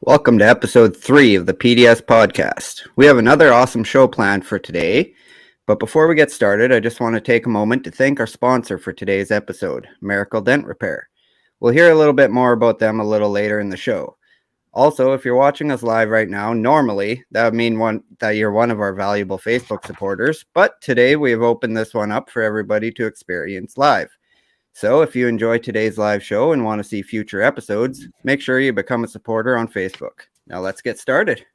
Welcome to episode 3 of the PDS podcast. We have another awesome show planned for today, but before we get started, I just want to take a moment to thank our sponsor for today's episode, Miracle Dent Repair. We'll hear a little bit more about them a little later in the show. Also, if you're watching us live right now, normally that would mean that you're one of our valuable Facebook supporters, but today we have opened this one up for everybody to experience live. So if you enjoy today's live show and want to see future episodes, make sure you become a supporter on Facebook. Now let's get started.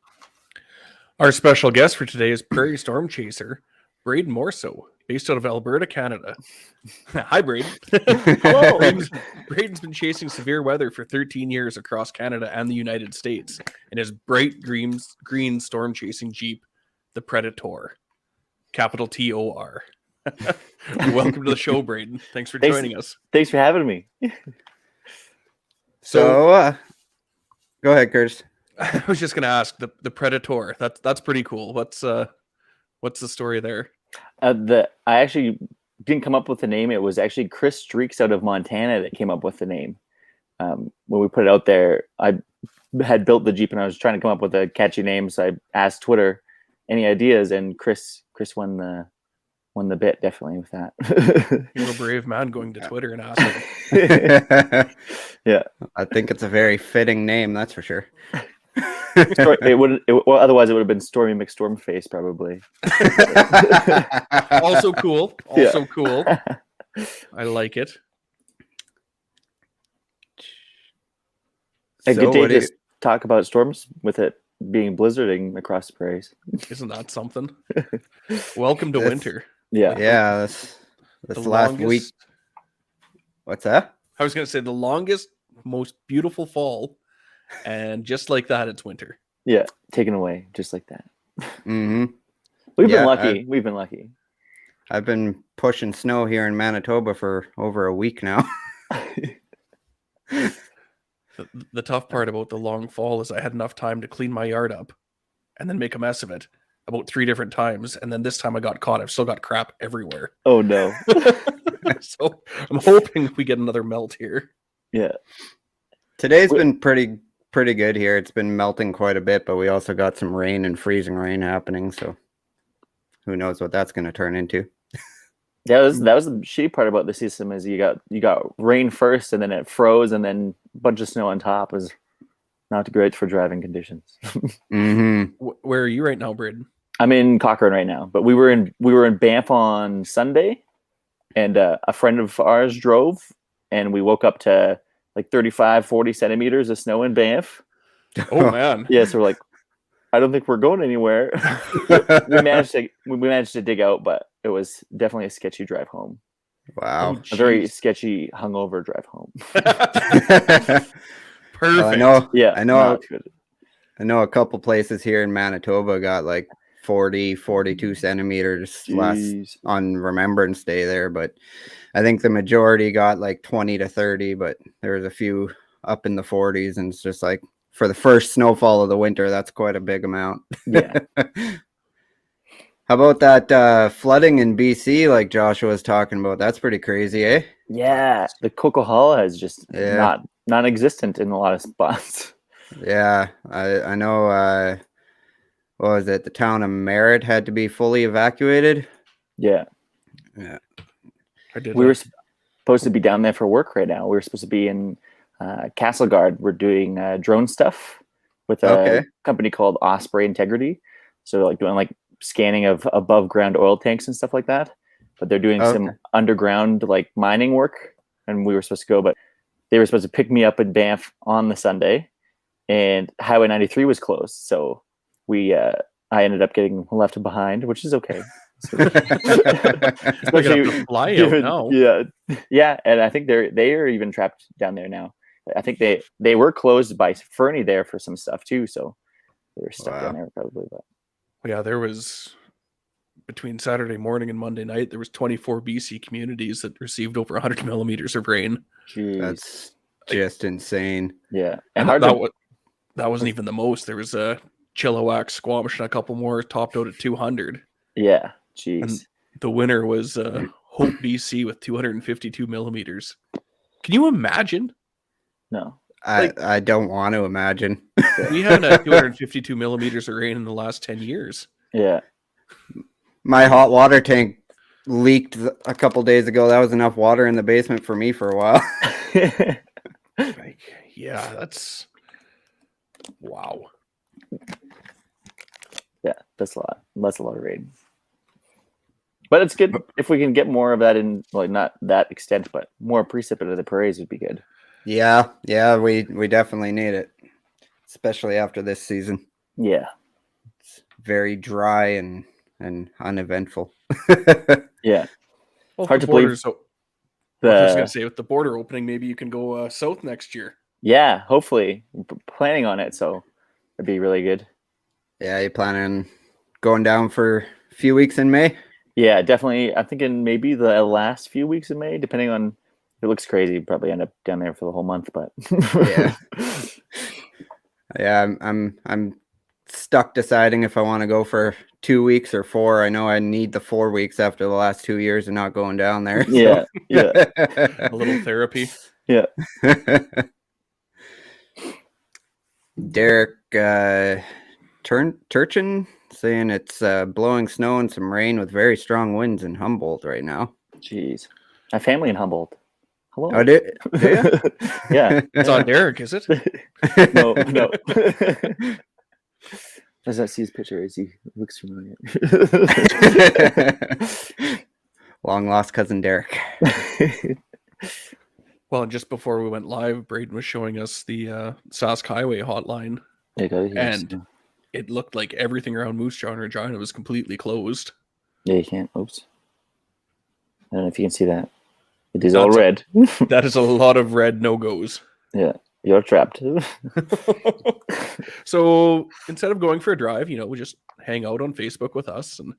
Our special guest for today is Prairie storm chaser, Braydon Morisseau, based out of Alberta, Canada. Hi, Braydon. Hello. Braydon's been chasing severe weather for 13 years across Canada and the United States in his bright green storm chasing Jeep, the Predator. Capital T-O-R. Welcome to the show, Braydon. Thanks for joining us. Thanks for having me. So go ahead, Curtis. I was just going to ask the Predator. That's pretty cool. What's the story there? I actually didn't come up with the name. It was actually Chris Streaks out of Montana that came up with the name. When we put it out there, I had built the Jeep and I was trying to come up with a catchy name. So I asked Twitter any ideas, and Chris won the bit, definitely, with that. You're a brave man going to Twitter and asking. Yeah, I think it's a very fitting name, that's for sure. Otherwise it would have been Stormy McStormface, probably. Also cool. Cool. I like it. A good day to talk about storms with it being blizzarding across the prairies. Isn't that something? Welcome to winter. Yeah, this last week. What's that? I was going to say the longest, most beautiful fall, and just like that, it's winter. Yeah, taken away just like that. Mm-hmm. We've been lucky. I've been pushing snow here in Manitoba for over a week now. The tough part about the long fall is I had enough time to clean my yard up and then make a mess of it about 3 different times, and then this time I got caught. I've still got crap everywhere. Oh no. So I'm hoping we get another melt here. Yeah. Today's been pretty good here. It's been melting quite a bit, but we also got some rain and freezing rain happening, so who knows what that's going to turn into. That was the shitty part about the system is you got rain first and then it froze and then a bunch of snow on top. Was not great for driving conditions. Mm-hmm. Where are you right now, Braydon? I'm in Cochrane right now, but we were in Banff on Sunday, and a friend of ours drove, and we woke up to like 35, 40 centimeters of snow in Banff. Oh man. Yeah, so we're like, I don't think we're going anywhere. we managed to dig out, but it was definitely a sketchy drive home. Wow. A very sketchy hungover drive home. Perfect. I know a couple places here in Manitoba got like 40, 42 centimeters last on Remembrance Day there, but I think the majority got like 20 to 30, but there was a few up in the 40s, and it's just like for the first snowfall of the winter, that's quite a big amount. Yeah. How about that flooding in BC like Joshua was talking about? That's pretty crazy, eh? Yeah, the Coquihalla is just not non-existent in a lot of spots. Yeah, I know. What was it? The town of Merritt had to be fully evacuated. Yeah. We were supposed to be down there for work right now. We were supposed to be in Castleguard. We're doing drone stuff with a company called Osprey Integrity. So like doing like scanning of above ground oil tanks and stuff like that. But they're doing some underground like mining work, and we were supposed to go, but they were supposed to pick me up in Banff on the Sunday, and Highway 93 was closed. So I ended up getting left behind, which is okay. Especially fly out now. Yeah, and I think they are even trapped down there now. I think they were closed by Fernie there for some stuff too, so they were stuck down there probably. But yeah, there was between Saturday morning and Monday night, there was 24 BC communities that received over 100 millimeters of rain. Jeez. That's just insane. Yeah, and that wasn't even the most. There was a Chilliwack, Squamish, and a couple more topped out at 200. Yeah, jeez. And the winner was Hope, BC, with 252 millimeters. Can you imagine? No. I don't want to imagine. We had 252 millimeters of rain in the last 10 years. Yeah. My hot water tank leaked a couple days ago. That was enough water in the basement for me for a while. Like, yeah, that's wow. Yeah, that's a lot. That's a lot of rain. But it's good if we can get more of that in, like, not that extent, but more precip into the prairies would be good. Yeah, we definitely need it, especially after this season. Yeah. It's very dry and uneventful. Yeah. Well, Hard the to believe. borders, I was just gonna say, with the border opening, maybe you can go south next year. Yeah, hopefully. We're planning on it, so it'd be really good. Yeah, you planning on going down for a few weeks in May? Yeah, definitely. I'm thinking maybe the last few weeks of May, depending on. It looks crazy. Probably end up down there for the whole month, but Yeah. Yeah, I'm stuck deciding if I want to go for 2 weeks or 4. I know I need the 4 weeks after the last 2 years of not going down there. Yeah, yeah. A little therapy. Yeah. Derek Turchin saying it's blowing snow and some rain with very strong winds in Humboldt right now. Jeez. My family in Humboldt. Hello. Oh, do you? Yeah. It's on Derek, is it? No. As I see his picture, he looks familiar. Long lost cousin Derek. Well, and just before we went live, Braydon was showing us the Sask Highway hotline, and it looked like everything around Moose Jaw and Regina was completely closed. Yeah, you can't. Oops. I don't know if you can see that. It is all red. That is a lot of red no-goes. Yeah, you're trapped. So instead of going for a drive, we just hang out on Facebook with us and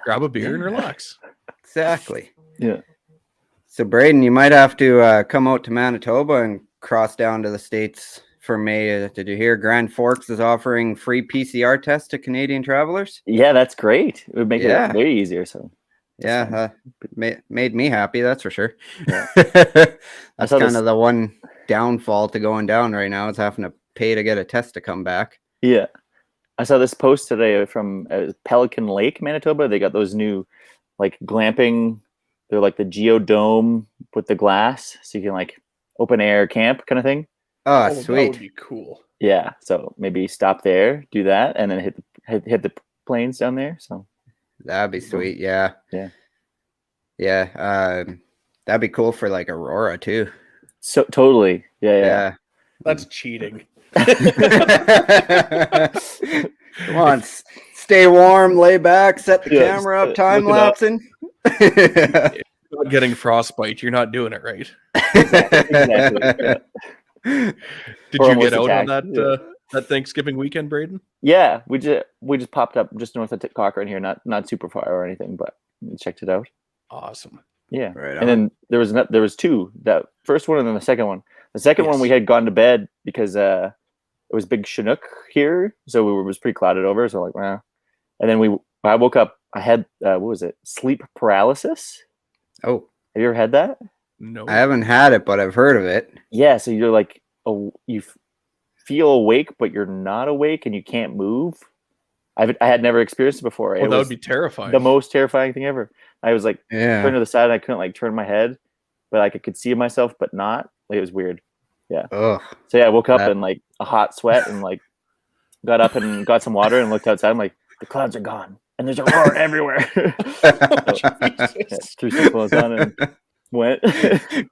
grab a beer and relax. Exactly. Yeah. So, Braydon, you might have to come out to Manitoba and cross down to the States for May. Did you hear Grand Forks is offering free PCR tests to Canadian travelers? Yeah, that's great. It would make it way easier. So. Yeah, made me happy, that's for sure. Yeah. That's kind of the one downfall to going down right now is having to pay to get a test to come back. Yeah. I saw this post today from Pelican Lake, Manitoba. They got those new, like, glamping. They're like the geodome with the glass, so you can, like, open air camp kind of thing. Oh, sweet. That would be cool. Yeah, so maybe stop there, do that, and then hit the planes down there. So that'd be sweet. Yeah. That'd be cool for, like, Aurora too. So totally. Yeah. That's cheating. Come on, stay warm, lay back, set the camera up, time lapsing. Not getting frostbite, you're not doing it right. Exactly. Did you get out on that Thanksgiving weekend, Braydon? Yeah, we just popped up just north of Cochrane here, not super far or anything, but we checked it out. Awesome. Yeah, right on. And then there was two. That first one and then the second one. The second one we had gone to bed because it was big Chinook here, so it was pretty clouded over. So like, wow. And then I woke up. I had what was it? Sleep paralysis. Oh, have you ever had that? No, I haven't had it, but I've heard of it. Yeah, so you're like, you feel awake, but you're not awake, and you can't move. I had never experienced it before. Well, that would be terrifying. The most terrifying thing ever. I was like, Yeah. turn to the side, and I couldn't like turn my head, but like I could see myself, but not. Like it was weird. Yeah. Ugh. So yeah, I woke up in like a hot sweat and like got up and got some water and looked outside. I'm like, the clouds are gone and there's aurora everywhere. Threw some clothes on and went.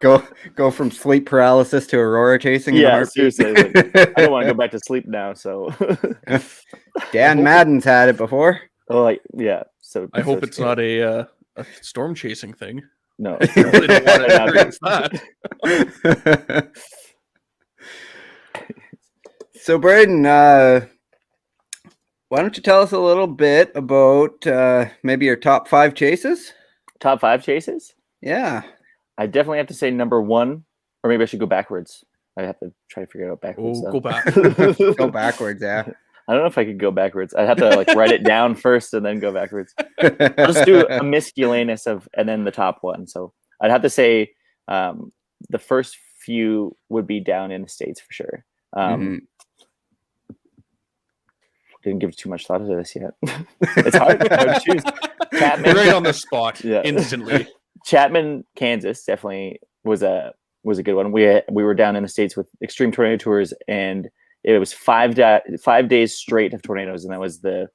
go from sleep paralysis to aurora chasing. Yeah, seriously. Like, I don't want to go back to sleep now. So Dan Madden's had it before. Oh, like yeah. So I hope it's not a storm chasing thing. No. I really don't want to experience that. So, Braydon, why don't you tell us a little bit about maybe your top 5 chases? Top 5 chases? Yeah. I definitely have to say number 1, or maybe I should go backwards. I have to try to figure it out backwards. Go back. Go backwards, yeah. I don't know if I could go backwards. I'd have to like write it down first and then go backwards. I'll just do a miscellaneous and then the top one. So I'd have to say the first few would be down in the States for sure. Didn't give too much thought to this yet. It's hard to choose. Chapman, right on the spot, instantly. Chapman, Kansas, definitely was a good one. We were down in the States with extreme tornado tours, and it was 5 days straight of tornadoes, and that was the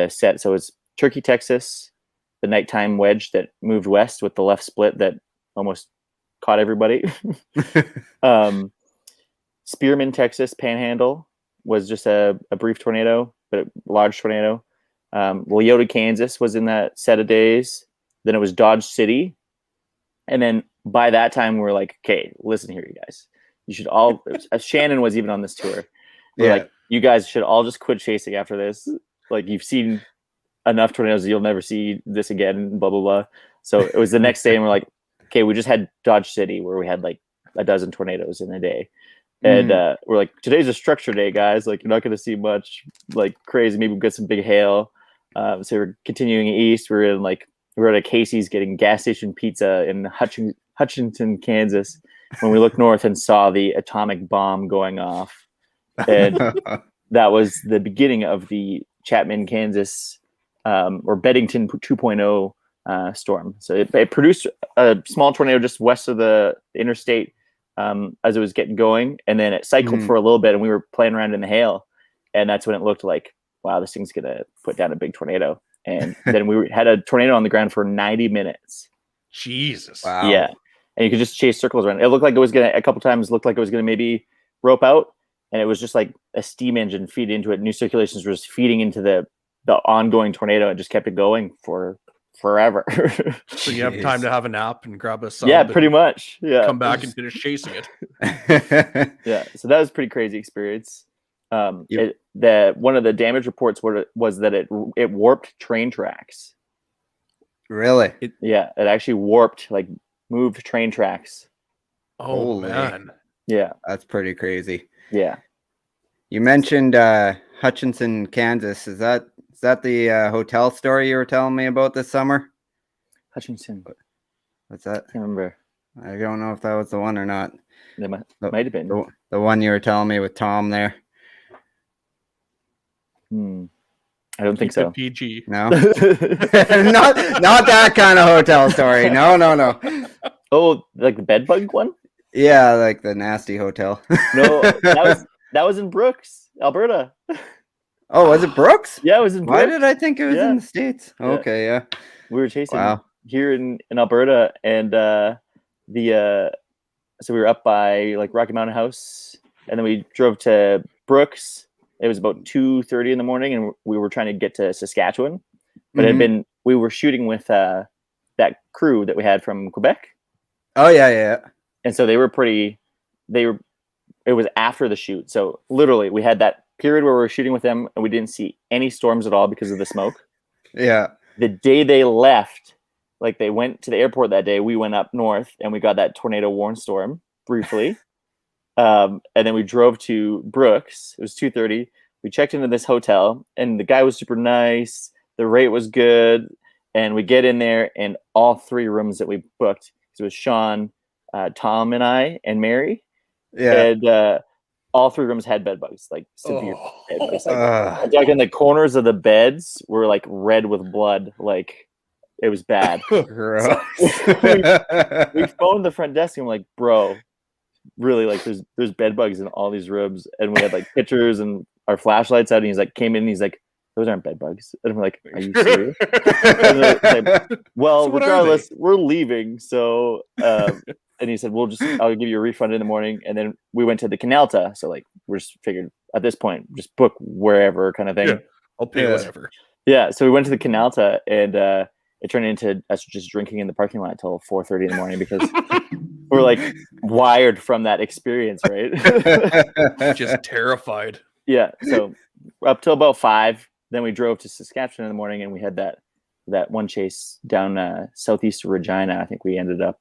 set. So it was Turkey, Texas, the nighttime wedge that moved west with the left split that almost caught everybody. Spearman, Texas, Panhandle was just a brief tornado, but a large tornado. Leota, Kansas was in that set of days. Then it was Dodge City. And then by that time, we were like, okay, listen here, you guys. You should all, Shannon was even on this tour. We're like, you guys should all just quit chasing after this. Like, you've seen enough tornadoes, you'll never see this again, blah, blah, blah. So it was the next day, and we're like, okay, we just had Dodge City where we had like a dozen tornadoes in a day. And we're like, today's a structure day, guys. Like, you're not going to see much like crazy. Maybe we'll get some big hail. So we're continuing east. We're at a Casey's getting gas station pizza in Hutchinson, Kansas, when we looked north and saw the atomic bomb going off. And that was the beginning of the Chapman, Kansas, or Beddington 2.0 storm. So it produced a small tornado just west of the interstate as it was getting going, and then it cycled for a little bit, and we were playing around in the hail, and that's when it looked like, wow, this thing's gonna put down a big tornado. And then we had a tornado on the ground for 90 minutes. Jesus. Wow. Yeah, and you could just chase circles around. It looked like it was gonna, a couple times looked like it was gonna maybe rope out, and it was just like a steam engine feed into it. New circulations were just feeding into the ongoing tornado, and just kept it going for forever. So you have time to have a nap and grab a sub. Yeah, pretty much. Yeah, come back and finish chasing it. Yeah, so that was a pretty crazy experience. One of the damage reports was that it warped train tracks. Really? It actually warped, like moved train tracks. Oh, holy man. Yeah, that's pretty crazy. Yeah. You mentioned Hutchinson, Kansas. Is that the hotel story you were telling me about this summer? Hutchinson. What's that? I can't remember. I don't know if that was the one or not. It might have been. The one you were telling me with Tom there. I don't think so. PG. No? not that kind of hotel story. No. Oh, like the bed bug one? Yeah, like the nasty hotel. No, that was in Brooks, Alberta. Oh, was it Brooks? Yeah, it was in Brooks. Why did I think it was in the States? Yeah. Okay, yeah. We were chasing here in Alberta, and so we were up by like Rocky Mountain House, and then we drove to Brooks. It was about 2:30 in the morning, and we were trying to get to Saskatchewan. But we were shooting with that crew that we had from Quebec. Oh yeah. And so it was after the shoot. So literally we had that period where we were shooting with them, and we didn't see any storms at all because of the smoke. Yeah. The day they left, like they went to the airport that day, we went up north and we got that tornado warn storm briefly. And then we drove to Brooks. It was 2:30. We checked into this hotel, and the guy was super nice. The rate was good. And we get in there, and all 3 rooms that we booked, it was Sean, Tom, and I, and Mary. Yeah. And all 3 rooms had bed bugs, like severe bed bugs. Like in the corners of the beds were like red with blood. Like it was bad. Gross. So we phoned the front desk, and we're like, bro, really, like there's bed bugs in all these rooms. And we had like pictures and our flashlights out, and he's like, came in and he's like, those aren't bed bugs. And we're like, are you serious? Like, well, so regardless, we're leaving. So and he said, I'll give you a refund in the morning. And then we went to the Canalta. So like we're just figured at this point, just book wherever kind of thing. Yeah, I'll pay whatever. Yeah. So we went to the Canalta, and it turned into us just drinking in the parking lot until 4:30 in the morning because we're like wired from that experience, right? Just terrified. Yeah. So up till about 5. Then we drove to Saskatchewan in the morning, and we had that one chase down southeast of Regina. I think we ended up,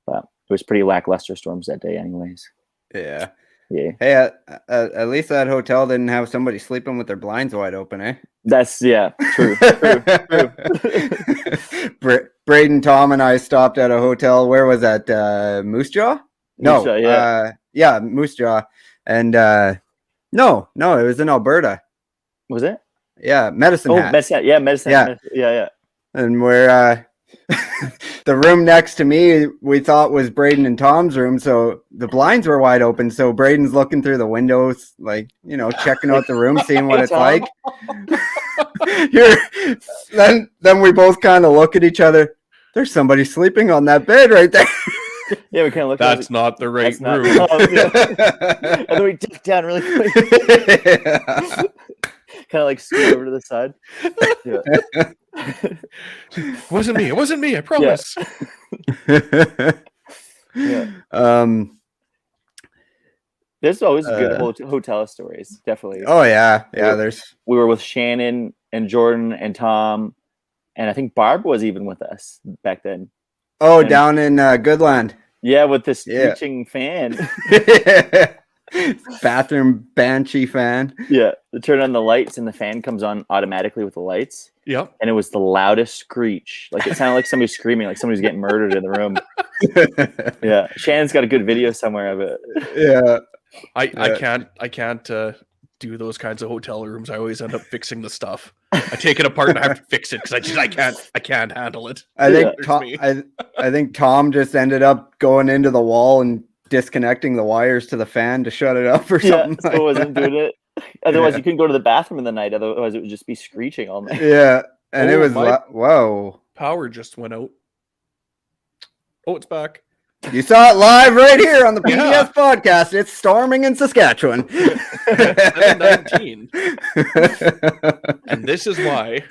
but it was pretty lackluster storms that day anyways. Yeah. Yeah. Hey, at least that hotel didn't have somebody sleeping with their blinds wide open, eh? That's true. Braydon, Tom, and I stopped at a hotel. Where was that? Moose Jaw? No, Moose Jaw, yeah, Moose Jaw, and no, it was in Alberta. Was it? Yeah, Medicine Hat. Medicine. Yeah, Medicine. Yeah. Yeah. And we're the room next to me, we thought was Braydon and Tom's room, so the blinds were wide open. So Braydon's looking through the windows, like, checking out the room, seeing what it's like. Then we both kind of look at each other. There's somebody sleeping on that bed right there. Yeah, we kind of look. That's not the right room. And then we duck down really quick. Kind of like scoot over to the side. It wasn't me. I promise. Yeah. There's always good hotel stories. Definitely. Oh yeah. There's. We were with Shannon and Jordan and Tom, and I think Barb was even with us back then. Oh, and down in Goodland. Yeah, with this screeching fan. Bathroom banshee fan. Yeah, they turn on the lights and the fan comes on automatically with the lights. Yep. And it was the loudest screech. Like it sounded like somebody screaming, like somebody's getting murdered in the room. Yeah, Shannon's got a good video somewhere of it. Yeah, I can't do those kinds of hotel rooms. I always end up fixing the stuff. I take it apart and I have to fix it because I can't handle it. I think Tom just ended up going into the wall and disconnecting the wires to the fan to shut it up or something. So it wasn't doing it. Otherwise, you couldn't go to the bathroom in the night. Otherwise, it would just be screeching all night. Yeah, and it was whoa. Power just went out. Oh, it's back. You saw it live right here on the PDS podcast. It's storming in Saskatchewan. 7:19. And this is why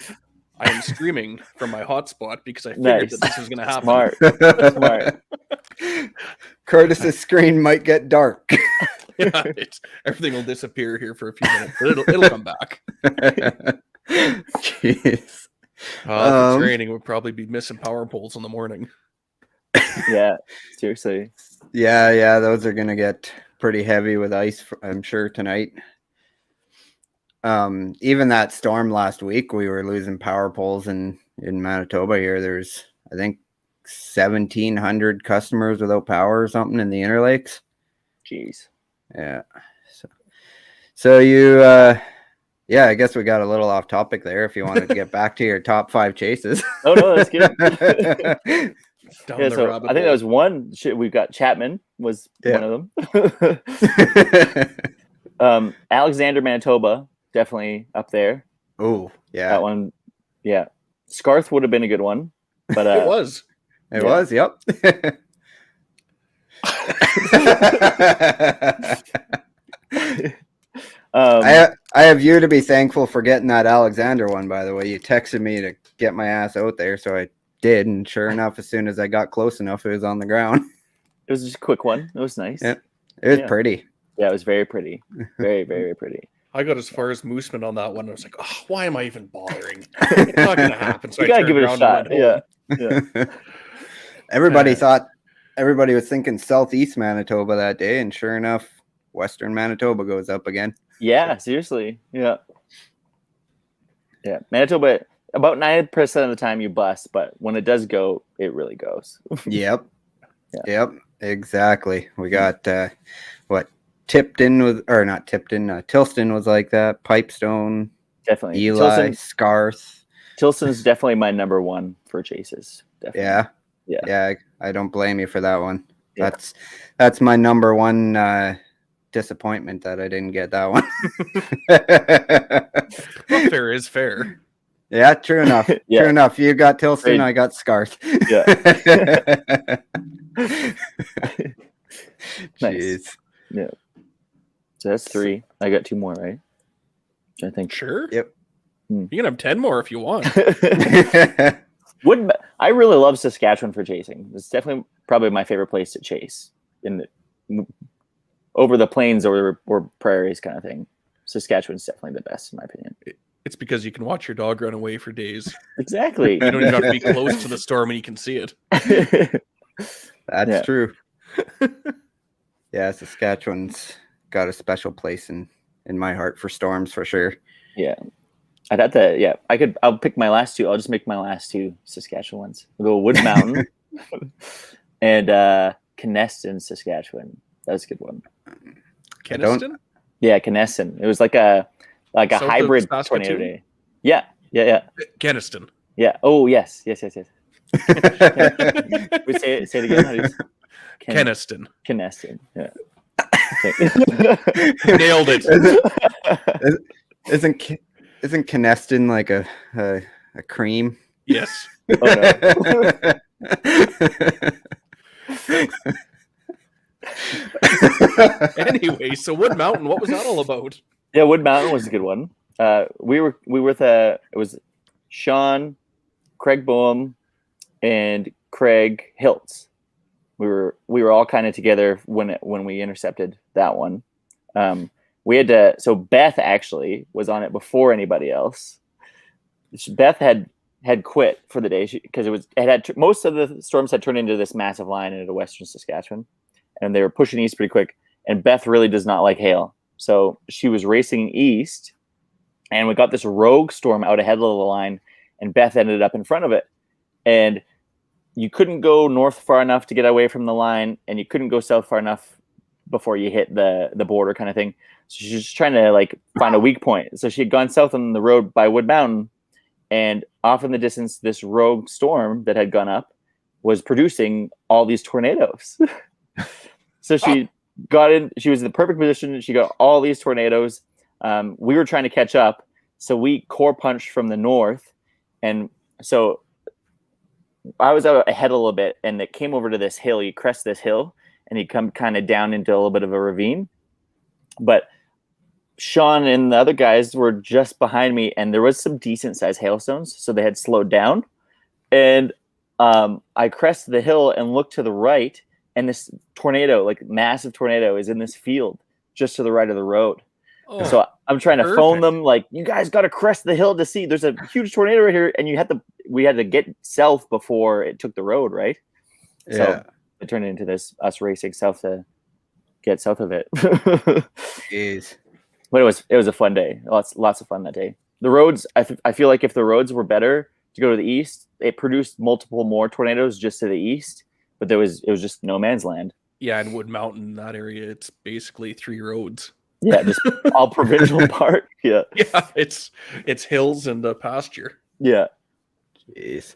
I am screaming from my hotspot because I figured that this was going to happen. Smart. Curtis's screen might get dark. Yeah, everything will disappear here for a few minutes, but it'll come back. Jeez. If it's raining, we'll probably be missing power poles in the morning. Yeah, seriously. Yeah, those are gonna get pretty heavy with ice, I'm sure, tonight. Even that storm last week, we were losing power poles in Manitoba here. There's, I think, 1,700 customers without power or something in the Interlakes. Jeez. Yeah. So you, I guess we got a little off topic there. If you wanted to get back to your top 5 chases. Oh no, that's good. I think hole. that was one. We've got Chapman was one of them. Alexander, Manitoba, definitely up there. Oh yeah, that one. Yeah, Scarth would have been a good one, but it was. It was. Yep. I have you to be thankful for getting that Alexander one. By the way, you texted me to get my ass out there, so I did, and sure enough, as soon as I got close enough, it was on the ground. It was just a quick one. It was nice. Yeah, it was pretty. Yeah, it was very pretty. Very, very pretty. I got as far as Mooseman on that one. I was like, oh, why am I even bothering? It's not going to happen. So you gotta give it a shot. Yeah. Everybody was thinking Southeast Manitoba that day, and sure enough, Western Manitoba goes up again. Yeah, seriously. Yeah. Manitoba, about 90% of the time you bust, but when it does go, it really goes. Yep. Yep. Exactly. We got Tilston was like that. Pipestone. Definitely. Eli, Scarth. Tilston's definitely my number one for chases. Definitely. Yeah. I don't blame you for that one. Yeah. That's my number one disappointment that I didn't get that one. Well, fair is fair. Yeah, true enough. True enough. You got Tilston, I got Scarth. Yeah. Jeez. Nice. Yeah. So that's 3. I got 2 more, right? I think. Sure. Yep. You can have 10 more if you want. I really love Saskatchewan for chasing. It's definitely probably my favorite place to chase over the plains or prairies kind of thing. Saskatchewan's definitely the best in my opinion. It's because you can watch your dog run away for days. Exactly. You don't even have to be close to the storm and you can see it. That's true. Yeah, Saskatchewan's got a special place in my heart for storms for sure. Yeah. I'd have to, I'll pick my last 2. I'll just make my last 2 Saskatchewan ones. We'll go Wood Mountain and Kneston, Saskatchewan. That was a good one. Keniston? Yeah, Kneston. It was like a South of hybrid Saskatoon? tornado day. Yeah. Keniston. Yeah. Oh, yes. We say it again. How do you Keniston. Kneston. Yeah. Nailed it. Isn't Keneston like a cream? Yes. Oh, no. Anyway, so Wood Mountain, what was that all about? Yeah, Wood Mountain was a good one. We were with it was Sean, Craig Boehm, and Craig Hiltz. We were all kind of together when we intercepted that one. We had to. So Beth actually was on it before anybody else. Beth had quit for the day because most of the storms had turned into this massive line into western Saskatchewan, and they were pushing east pretty quick. And Beth really does not like hail, so she was racing east, and we got this rogue storm out ahead of the line, and Beth ended up in front of it, and you couldn't go north far enough to get away from the line, and you couldn't go south far enough before you hit the border kind of thing. So she's just trying to like find a weak point. So she had gone south on the road by Wood Mountain, and off in the distance, this rogue storm that had gone up was producing all these tornadoes. So she got in, she was in the perfect position. She got all these tornadoes. We were trying to catch up. So we core punched from the north. And so I was out ahead a little bit, and it came over to this hill. You crest this hill, and you come kind of down into a little bit of a ravine. But Sean and the other guys were just behind me, and there was some decent sized hailstones, so they had slowed down. And I crested the hill and looked to the right, and this tornado, like massive tornado, is in this field just to the right of the road. Oh, so I'm trying to phone them, like, you guys got to crest the hill to see. There's a huge tornado right here, and we had to get south before it took the road, right? Yeah. So it turned into us racing south to get south of it. Jeez. But it was a fun day. Lots of fun that day. The roads, I feel like if the roads were better to go to the east, it produced multiple more tornadoes just to the east, but it was just no man's land. Yeah, in Wood Mountain, that area, it's basically 3 roads. Yeah, just all provincial part. Yeah. Yeah, it's hills and pasture. Yeah. Jeez.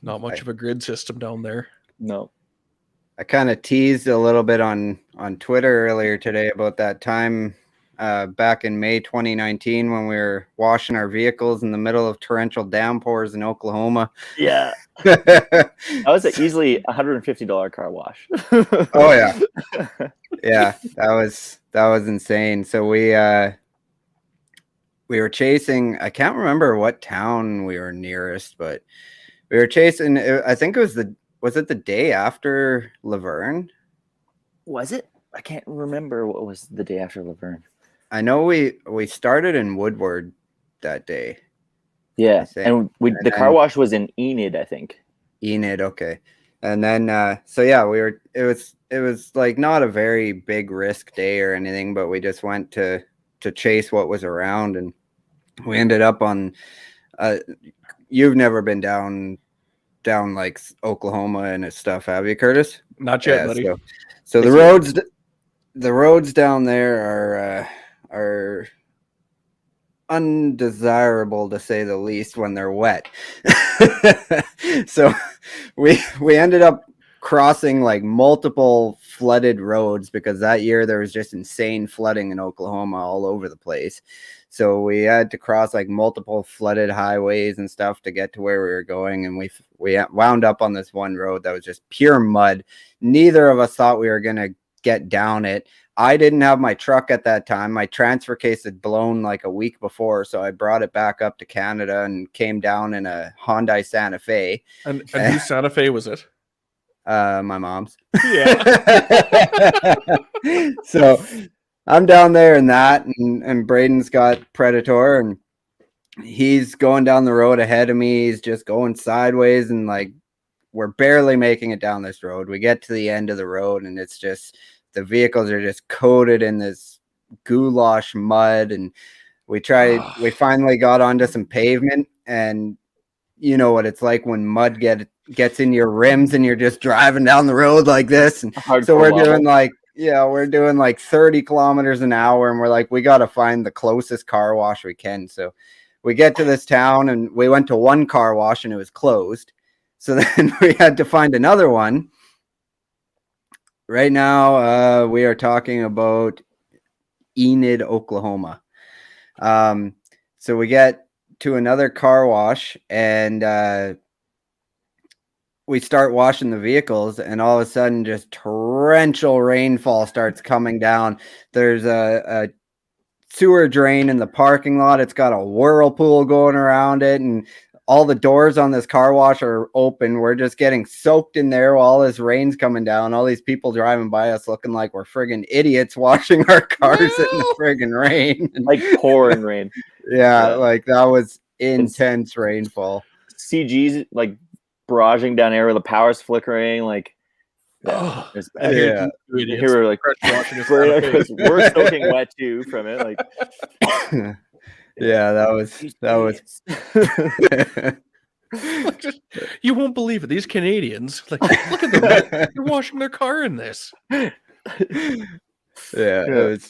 Not much of a grid system down there. No. I kind of teased a little bit on Twitter earlier today about that time back in May 2019 when we were washing our vehicles in the middle of torrential downpours in Oklahoma. Yeah. That was easily $150 car wash. Oh yeah. Yeah, that was insane. So we were chasing, I can't remember what town we were nearest, but we were chasing, I think it was the day after Laverne? Was it? I can't remember what was the day after Laverne. I know we started in Woodward that day. Yeah, and the car wash was in Enid, I think. Enid, okay. And then so yeah, it was like not a very big risk day or anything, but we just went to chase what was around, and we ended up on you've never been down like Oklahoma and stuff, have you, Curtis? Not yet, buddy. So the roads down there are undesirable, to say the least, when they're wet. So we ended up crossing like multiple flooded roads because that year there was just insane flooding in Oklahoma all over the place. So we had to cross like multiple flooded highways and stuff to get to where we were going, and we wound up on this one road that was just pure mud. Neither of us thought we were gonna get down it. I didn't have my truck at that time. My transfer case had blown like a week before, so I brought it back up to Canada and came down in a Hyundai Santa Fe. And whose Santa Fe was it? My mom's. Yeah. So I'm down there in that, and Braydon's got Predator, and he's going down the road ahead of me. He's just going sideways, and like we're barely making it down this road. We get to the end of the road, and it's just the vehicles are just coated in this goulash mud, and we finally got onto some pavement, and you know what it's like when mud gets in your rims and you're just driving down the road like this. And so we're doing like 30 kilometers an hour, and we're like, we got to find the closest car wash we can. So we get to this town, and we went to one car wash and it was closed. So then we had to find another one. Right now, we are talking about Enid, Oklahoma. So we get to another car wash, and we start washing the vehicles, and all of a sudden just torrential rainfall starts coming down. There's a sewer drain in the parking lot. It's got a whirlpool going around it, and all the doors on this car wash are open. We're just getting soaked in there while all this rain's coming down. All these people driving by us looking like we're friggin' idiots washing our cars in the friggin' rain. Like pouring rain. Yeah, like that was intense rainfall. CG's like barraging down air, the power's flickering. Like, Yeah. Here we're like, we're soaking wet too from it. Like, yeah, that was. You won't believe it. These Canadians, like, look at them. They're washing their car in this. Yeah, it was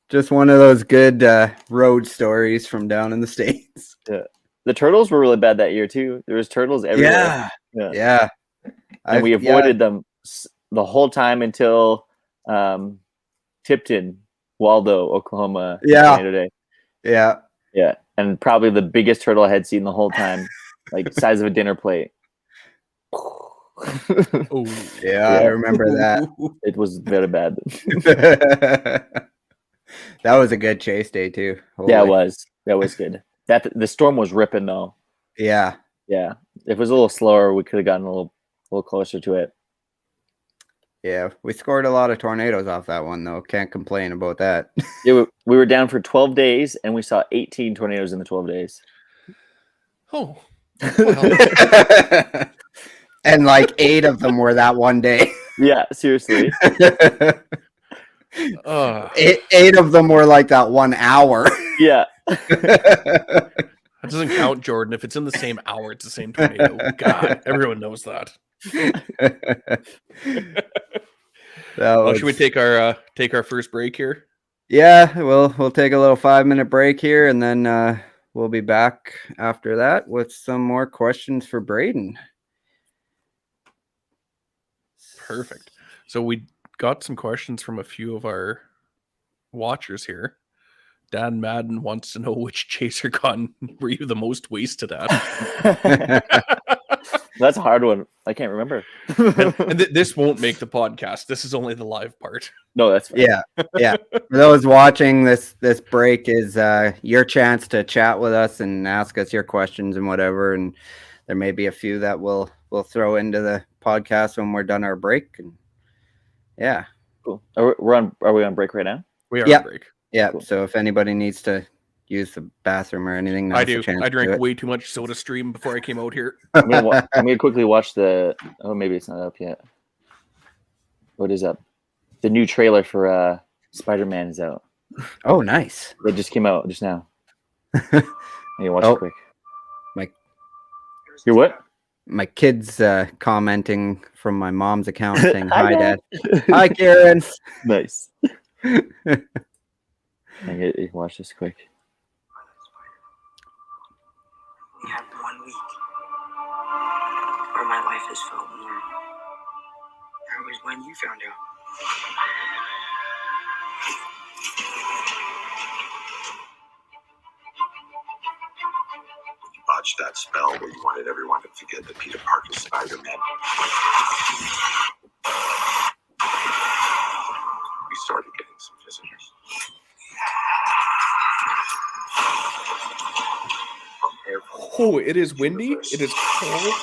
just one of those good road stories from down in the States. Yeah, the turtles were really bad that year too. There was turtles everywhere. Yeah. And we avoided them the whole time until Tipton, Waldo, Oklahoma. Tornado Day. Yeah, and probably the biggest turtle I had seen the whole time, like size of a dinner plate. Oh, I remember that. It was very bad. That was a good chase day too. Holy. Yeah, it was. That was good. The storm was ripping though. Yeah. If it was a little slower, we could have gotten a little closer to it. Yeah, we scored a lot of tornadoes off that one though. Can't complain about that. Yeah, we were down for 12 days, and we saw 18 tornadoes in the 12 days. Oh. Well. And like 8 of them were that one day. Yeah, seriously. 8 of them were like that 1 hour. Yeah. That doesn't count, Jordan. If it's in the same hour, it's the same tornado. God, everyone knows that. Should we take our first break here? Yeah, we'll take a little 5-minute break here, and then we'll be back after that with some more questions for Braydon. Perfect. So we got some questions from a few of our watchers here. Dan Madden wants to know which chaser gun were you the most wasted at? That's a hard one. I can't remember. and this won't make the podcast. This is only the live part. No, that's fine. Yeah. For those watching, this break is your chance to chat with us and ask us your questions and whatever. And there may be a few that we'll throw into the podcast when we're done our break. And yeah. Cool. Are we on break right now? We are on break. Yeah. Cool. So if anybody needs to use the bathroom or anything, I do. I drank way too much Soda Stream before I came out here. I'm gonna quickly watch the. Oh, maybe it's not up yet. What is up? The new trailer for Spider-Man is out. Oh, nice! It just came out just now. I need to watch it quick. Your what? My kid's commenting from my mom's account saying, "Hi, Dad." Hi, Karen. Nice. I get to watch this quick. We have 1 week where my life has felt normal. That was when you found out. You botched that spell where you wanted everyone to forget that Peter Parker's Spider-Man. We started getting some visitors. Oh, it is windy. It is cold.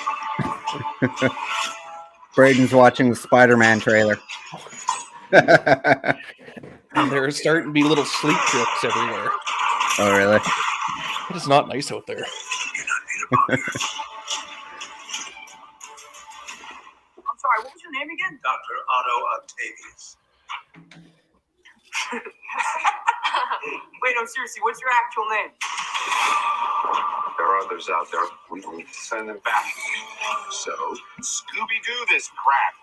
Braydon's watching the Spider-Man trailer. And there are starting to be little sleep drifts everywhere. Oh, really? It's not nice out there. I'm sorry, what was your name again? Dr. Otto Octavius. Wait, no, seriously, what's your actual name? There are others out there. We don't need to send them back. So, Scooby-Doo this crap.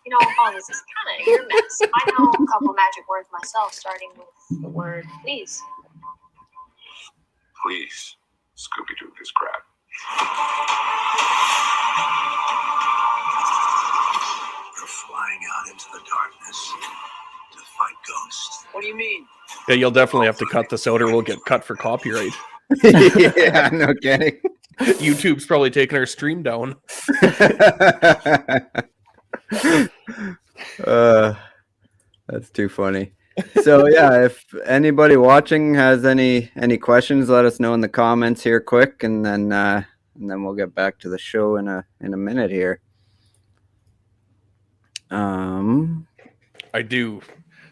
You know, all this is kind of your mess. I know a couple magic words myself, starting with the word please. Please, Scooby-Doo this crap. We're flying out into the darkness to fight ghosts. What do you mean? Yeah, you'll definitely have to cut this out or we'll get cut for copyright. Yeah, no kidding. YouTube's probably taking our stream down. That's too funny. So yeah, if anybody watching has any questions, let us know in the comments here quick, and then we'll get back to the show in a minute here. I do,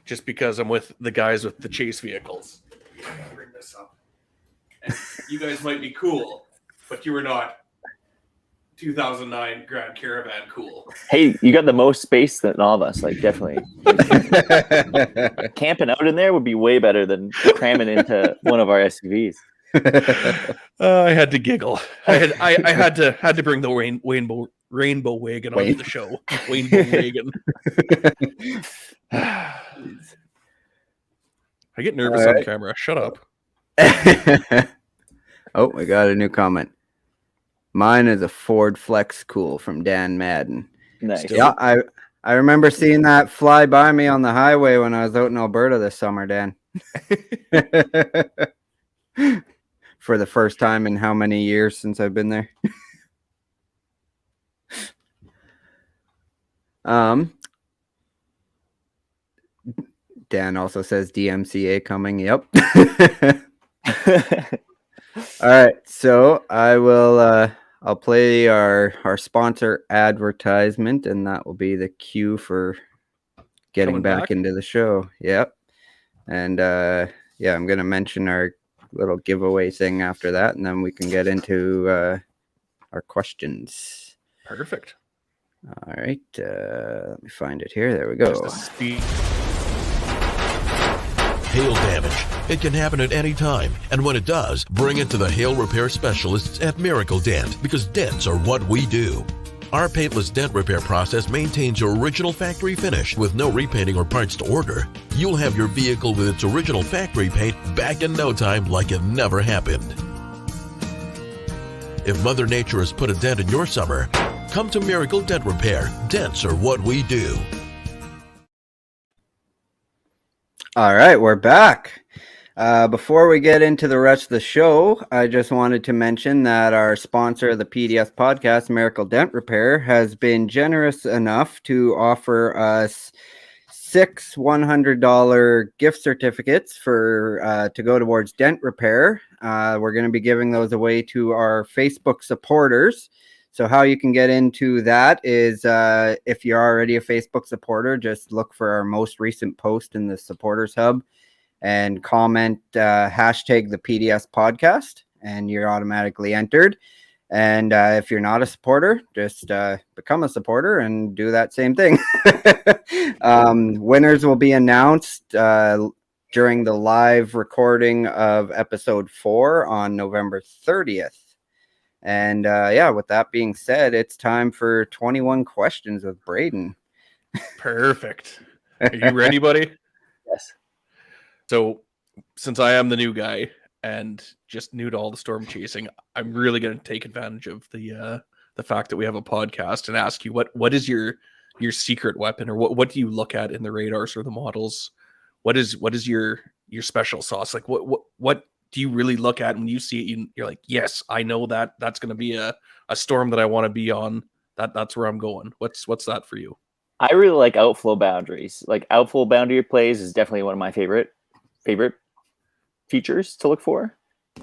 just because I'm with the guys with the chase vehicles. I gotta bring this up. And you guys might be cool, but you were not 2009 Grand Caravan cool. Hey, you got the most space than all of us. Like, definitely. Camping out in there would be way better than cramming into one of our SUVs. I had to giggle. I had to bring the rainbow wagon onto the show. Rainbow wagon. I get nervous on camera. Shut up. Oh, we got a new comment. Mine is a Ford Flex Cool from Dan Madden. Nice. Yeah, I remember seeing that fly by me on the highway when I was out in Alberta this summer, Dan. For the first time in how many years since I've been there? Dan also says DMCA coming. Yep. All right, so I will I'll play our sponsor advertisement, and that will be the cue for getting back into the show. Yep. And yeah, I'm gonna mention our little giveaway thing after that, and then we can get into our questions. Perfect. All right, let me find it here. There we go. Hail damage. It can happen at any time, and when it does, bring it to the hail repair specialists at Miracle Dent, because dents are what we do. Our paintless dent repair process maintains your original factory finish with no repainting or parts to order. You'll have your vehicle with its original factory paint back in no time, like it never happened. If Mother Nature has put a dent in your summer, come to Miracle Dent Repair. Dents are what we do. All right, we're back. Before we get into the rest of the show, I just wanted to mention that our sponsor of the PDS podcast, Miracle Dent Repair, has been generous enough to offer us 6 $100 gift certificates for to go towards dent repair. We're going to be giving those away to our Facebook supporters. So how you can get into that is if you're already a Facebook supporter, just look for our most recent post in the supporters hub and comment hashtag the PDS podcast, and you're automatically entered. And if you're not a supporter, just become a supporter and do that same thing. Winners will be announced during the live recording of episode 4 on November 30th. And yeah, with that being said, it's time for 21 questions with Braydon. Perfect. Are you ready, buddy? Yes. So, since I am the new guy and just new to all the storm chasing, I'm really going to take advantage of the fact that we have a podcast and ask you what is your secret weapon, or what do you look at in the radars or the models? What is your special sauce? Like what do you really look at when you see it? You're like, yes, I know that's going to be a storm that I want to be on. That's where I'm going. What's that for you? I really like outflow boundaries. Like, outflow boundary plays is definitely one of my favorite features to look for.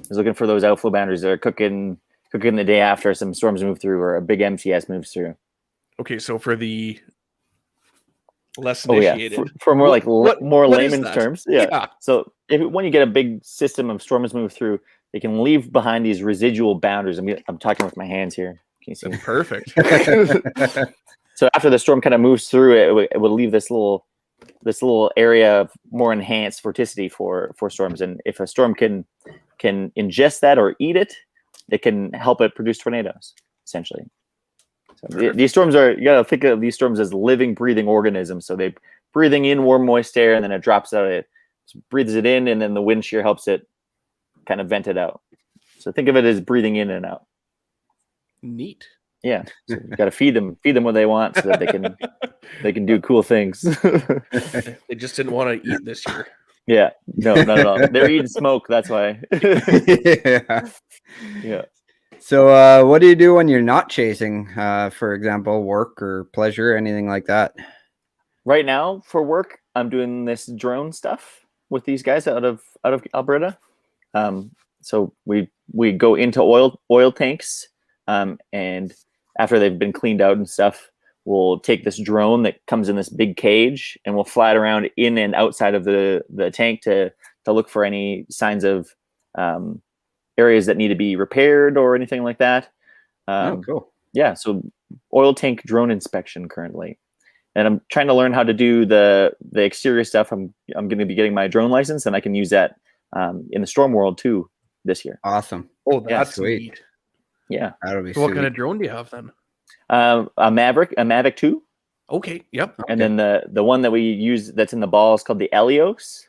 Is looking for those outflow boundaries that are cooking the day after some storms move through or a big MTS moves through. Okay, so for the less initiated, for more more layman's terms, yeah. Yeah. So when you get a big system of storms move through, they can leave behind these residual boundaries. I'm talking with my hands here. Can you see? Perfect. So after the storm kind of moves through, it would leave this little area of more enhanced vorticity for storms. And if a storm can ingest that or eat it, it can help it produce tornadoes, essentially. So these storms are, you gotta think of these storms as living, breathing organisms. So they breathing in warm, moist air, and then it drops out. It breathes it in, and then the wind shear helps it kind of vent it out. So think of it as breathing in and out. Neat. Yeah, so you got to feed them what they want so that they can do cool things. They just didn't want to eat this year. Yeah, no, not at all. They're eating smoke. That's why. Yeah. Yeah. So, what do you do when you're not chasing? For example, work or pleasure, anything like that? Right now, for work, I'm doing this drone stuff with these guys out of Alberta. So we go into oil tanks, and after they've been cleaned out and stuff, we'll take this drone that comes in this big cage, and we'll fly it around in and outside of the tank to look for any signs of areas that need to be repaired or anything like that. Oh, cool. Yeah, so oil tank drone inspection currently. And I'm trying to learn how to do the exterior stuff. I'm going to be getting my drone license, and I can use that in the storm world too this year. Awesome. Oh, that's sweet. neat. Yeah. That'll be So what sweet. kind of drone do you have then? A Mavic 2. Okay. Yep. And then the one that we use that's in the ball is called the Elios.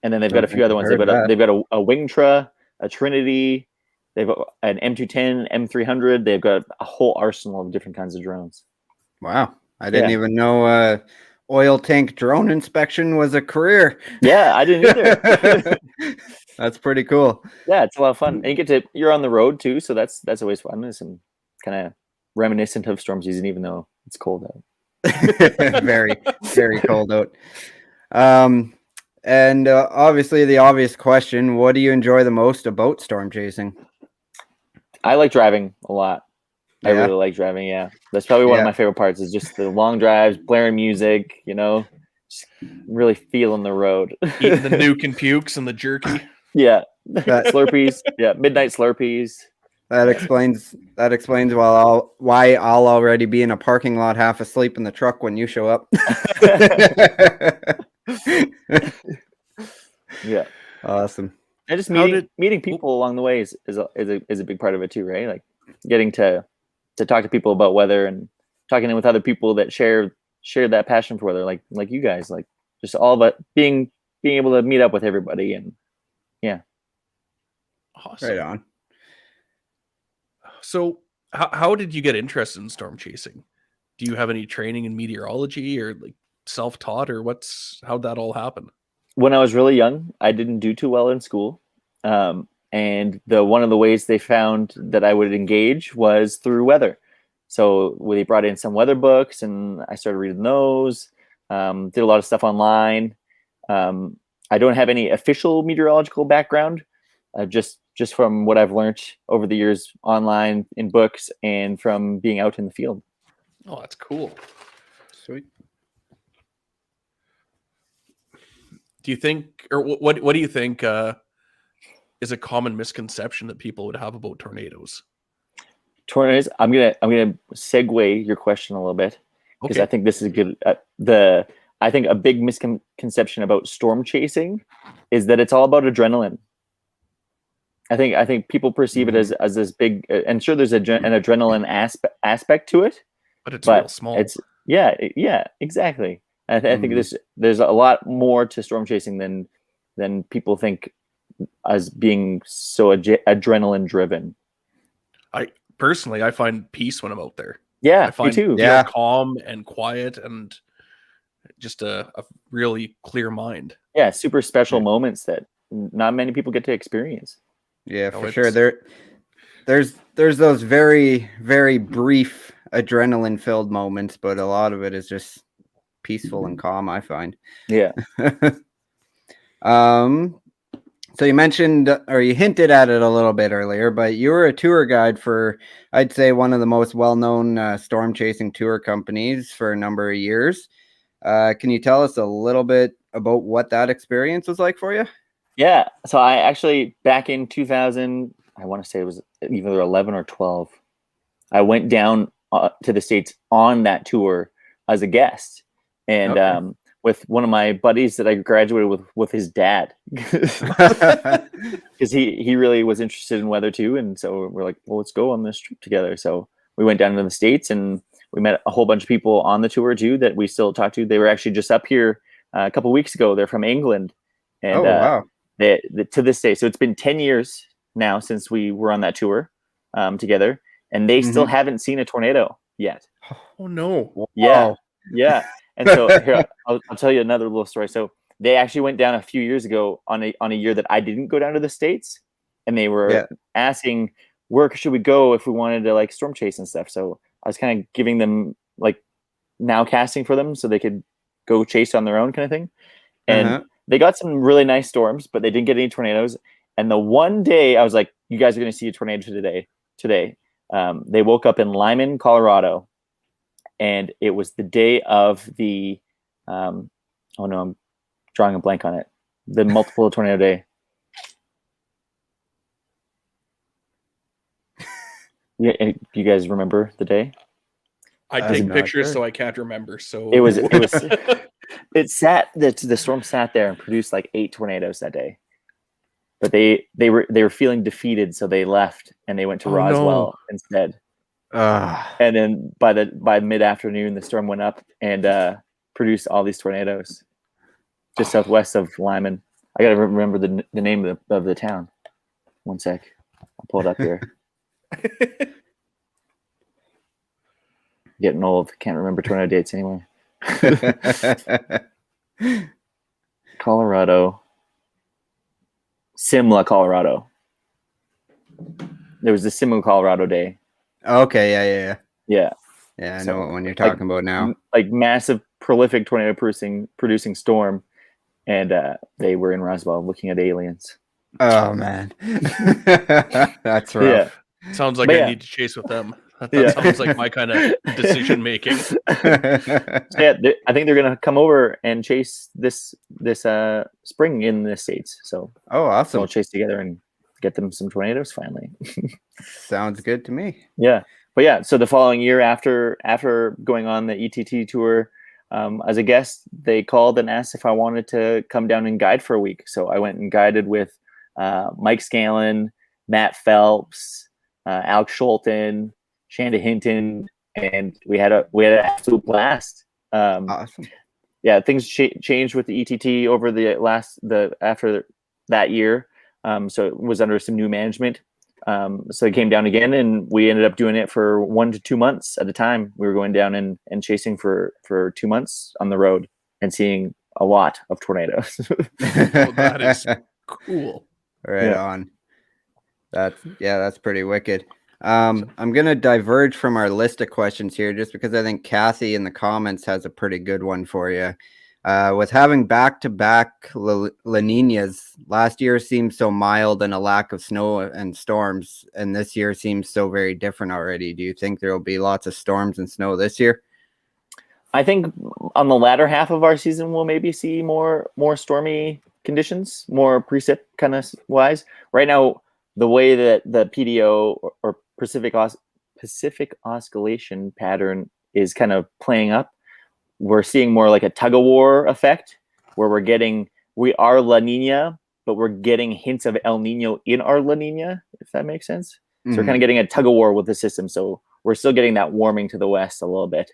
And then they've got a few other ones. They've got a Wingtra, a Trinity. They've got an M210, M300. They've got a whole arsenal of different kinds of drones. Wow. I didn't even know oil tank drone inspection was a career. Yeah, I didn't either. That's pretty cool. Yeah, it's a lot of fun. And you're on the road too, so that's always fun. There's some kind of reminiscent of storm season, even though it's cold out. Very, very cold out. And obviously the obvious question, what do you enjoy the most about storm chasing? I like driving a lot. I Yeah. really like driving. Yeah, that's probably one of my favorite parts. Is just the long drives, blaring music. Just really feeling the road. Eating the nuke and pukes and the jerky. Yeah, Slurpees. Yeah, midnight Slurpees. That explains why I'll already be in a parking lot half asleep in the truck when you show up. Yeah, awesome. and just meeting people along the way is a big part of it too, right? Like getting to talk to people about weather and talking with other people that share that passion for weather, like you guys, like just all about being able to meet up with everybody. And yeah, Awesome. Right on. So how did you get interested in storm chasing? Do you have any training in meteorology or like self-taught, or how'd that all happen? When I was really young, I didn't do too well in school. And one of the ways they found that I would engage was through weather. So they brought in some weather books, and I started reading those. Did a lot of stuff online. I don't have any official meteorological background, just from what I've learned over the years online in books and from being out in the field. Oh, that's cool. Sweet. Do you think, or what do you think is a common misconception that people would have about tornadoes? Tornadoes. I'm gonna segue your question a little bit, because Okay. I think this is good. I think a big misconception about storm chasing is that it's all about adrenaline. I think people perceive it as this big, and sure, there's an adrenaline aspect to it, But it's real small. It's yeah, exactly. I think there's a lot more to storm chasing than people think as being so adrenaline driven. I find peace when I'm out there. Yeah, I find me too. feel calm and quiet and just a really clear mind. Yeah, super special moments that not many people get to experience. Yeah, for sure. There's those very, very brief adrenaline filled moments, but a lot of it is just peaceful and calm, I find. Yeah. So you mentioned, or you hinted at it a little bit earlier, but you were a tour guide for, I'd say, one of the most well-known storm chasing tour companies for a number of years. Can you tell us a little bit about what that experience was like for you? Yeah. So I actually, back in 2000, I want to say it was either 11 or 12, I went down to the States on that tour as a guest. And with one of my buddies that I graduated with his dad, because he really was interested in weather too, and so we're like, well, let's go on this trip together. So we went down to the States, and we met a whole bunch of people on the tour too that we still talk to. They were actually just up here a couple of weeks ago. They're from England, and wow. they to this day. So it's been 10 years now since we were on that tour together, and they still haven't seen a tornado yet. Oh no! Yeah, yeah. And so here, I'll tell you another little story. So they actually went down a few years ago on a year that I didn't go down to the States, and they were asking where should we go if we wanted to like storm chase and stuff. So I was kind of giving them like nowcasting for them so they could go chase on their own kind of thing. And they got some really nice storms, but they didn't get any tornadoes. And the one day I was like, you guys are going to see a tornado today. They woke up in Lyman, Colorado. And it was the day of the, oh no, I'm drawing a blank on it. The multiple tornado day. Yeah, you guys remember the day? I take pictures, so I can't remember. So it was the storm sat there and produced like 8 tornadoes that day. But they were feeling defeated, so they left and they went to Roswell instead. And then by mid-afternoon, the storm went up and produced all these tornadoes just southwest of Lyman. I gotta remember the name of the town. One sec, I'll pull it up here. Getting old, can't remember tornado dates anymore. Colorado, Simla, Colorado. There was the Simla, Colorado day. Okay, yeah. I So, know what one you're talking about now. Like massive, prolific tornado producing storm, and they were in Roswell looking at aliens. Oh man, that's rough. Yeah. Sounds like I need to chase with them. That sounds like my kind of decision making. So I think they're gonna come over and chase this spring in the States. So awesome. We'll chase together and get them some tornadoes finally. Sounds good to me. Yeah. But yeah, so the following year after going on the ETT tour, as a guest, they called and asked if I wanted to come down and guide for a week. So I went and guided with Mike Scanlon, Matt Phelps, Alex Scholten, Shanda Hinton, and we had an absolute blast. Awesome. Yeah, things changed with the ETT over after that year. So it was under some new management. So it came down again, and we ended up doing it for 1 to 2 months at a time. We were going down and chasing for 2 months on the road and seeing a lot of tornadoes. That is cool. Right on. That's pretty wicked. I'm gonna diverge from our list of questions here just because I think Kathy in the comments has a pretty good one for you. With having back-to-back La Niñas, last year seemed so mild and a lack of snow and storms, and this year seems so very different already. Do you think there will be lots of storms and snow this year? I think on the latter half of our season, we'll maybe see more stormy conditions, more precip kind of wise. Right now, the way that the PDO or Pacific oscillation pattern is kind of playing up, we're seeing more like a tug-of-war effect where we are La Nina, but we're getting hints of El Nino in our La Nina, if that makes sense. So we're kind of getting a tug-of-war with the system. So we're still getting that warming to the west a little bit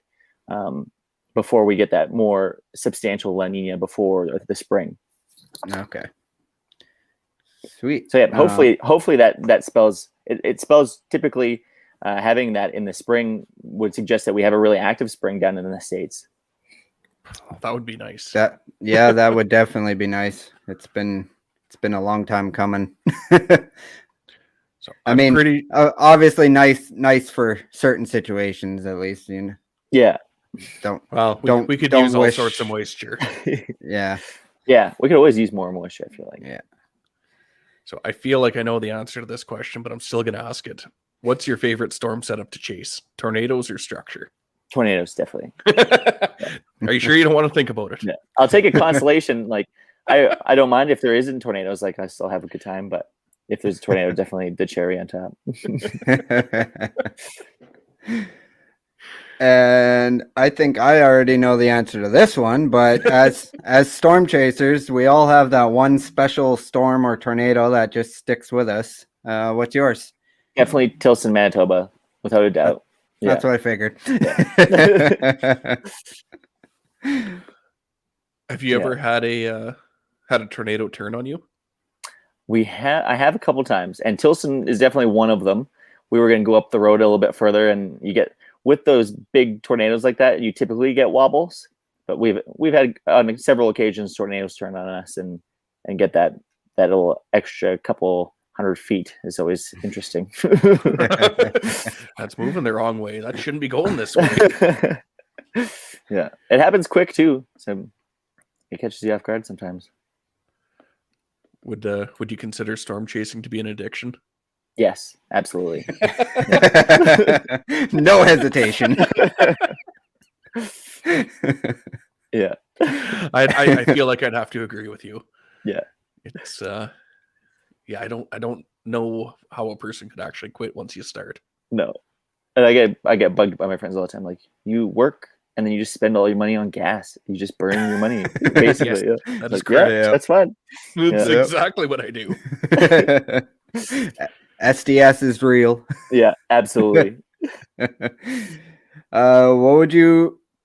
before we get that more substantial La Nina before the spring. Okay. Sweet. So yeah, hopefully that spells it spells typically having that in the spring would suggest that we have a really active spring down in the States. That would be nice. That would definitely be nice. It's been a long time coming. So I mean, obviously nice for certain situations at least. You know. Yeah. We could use all sorts of moisture. Yeah. Yeah, we could always use more moisture, I feel like. Yeah. So I feel like I know the answer to this question, but I'm still going to ask it. What's your favorite storm setup to chase? Tornadoes or structure? Tornadoes, definitely. Are you sure you don't want to think about it? Yeah. I'll take a consolation. Like I don't mind if there isn't tornadoes. Like I still have a good time, but if there's a tornado, definitely the cherry on top. And I think I already know the answer to this one, but as storm chasers, we all have that one special storm or tornado that just sticks with us. What's yours? Definitely Tilson, Manitoba, without a doubt. That's what I figured. Have you ever had a tornado turn on you? I have a couple times, and Tilson is definitely one of them. We were going to go up the road a little bit further, and you get with those big tornadoes like that, you typically get wobbles. But we've had on several occasions tornadoes turn on us and get that little extra couple 100 feet is always interesting. That's moving the wrong way. That shouldn't be going this way. Yeah, it happens quick too, so it catches you off guard sometimes. Would you consider storm chasing to be an addiction? Yes, absolutely. No hesitation. Yeah. I feel like I'd have to agree with you. Yeah. It's I don't know how a person could actually quit once you start. No. And I get bugged by my friends all the time. Like, you work and then you just spend all your money on gas. You just burn your money, basically. Yes, yeah. that is Like, correct. yeah, that's fine. That's Yeah. exactly what I do. SDS is real. Yeah, absolutely.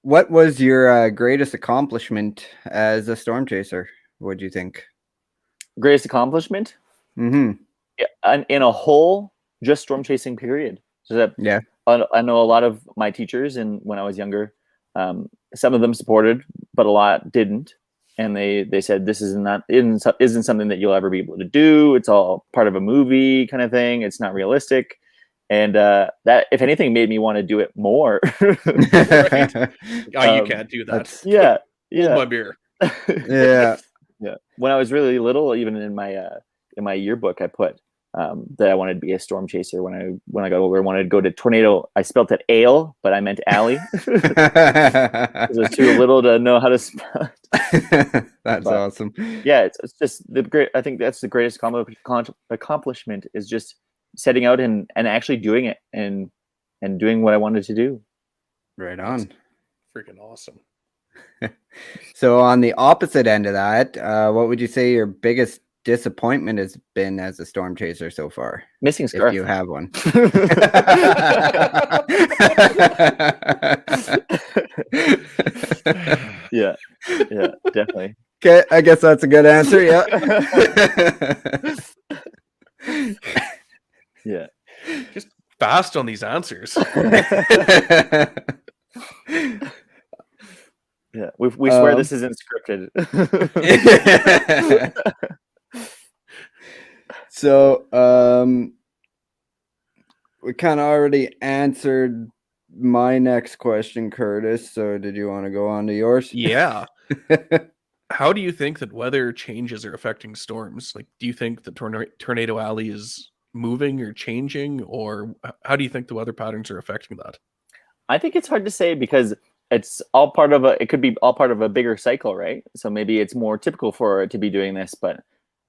What was your greatest accomplishment as a storm chaser? What do you think? Greatest accomplishment? Mm-hmm. Yeah, in a whole just storm chasing period. So that I know a lot of my teachers, and when I was younger, some of them supported, but a lot didn't. And they said, this isn't something that you'll ever be able to do. It's all part of a movie kind of thing. It's not realistic. And that, if anything, made me want to do it more. Right? Oh, you can't do that. Yeah. Hold my beer. Yeah. Yeah. When I was really little, even in my yearbook, I put that I wanted to be a storm chaser. When I got older, I wanted to go to tornado. I spelt it ale, but I meant alley. I was too little to know how to spell it. That's awesome. Yeah, it's just I think that's the greatest accomplishment is just setting out and actually doing it and doing what I wanted to do. Right on. That's freaking awesome. So on the opposite end of that, what would you say your biggest disappointment has been as a storm chaser so far? Missing scarf. If you have one. Yeah, definitely. Okay, I guess that's a good answer. Yeah. Yeah. Just fast on these answers. Yeah, we swear this isn't scripted. So, we kind of already answered my next question, Curtis. So, did you want to go on to yours? Yeah. How do you think that weather changes are affecting storms? Like, do you think the Tornado Alley is moving or changing, or how do you think the weather patterns are affecting that? I think it's hard to say because it's all part of it could be all part of a bigger cycle, right? So maybe it's more typical for it to be doing this, but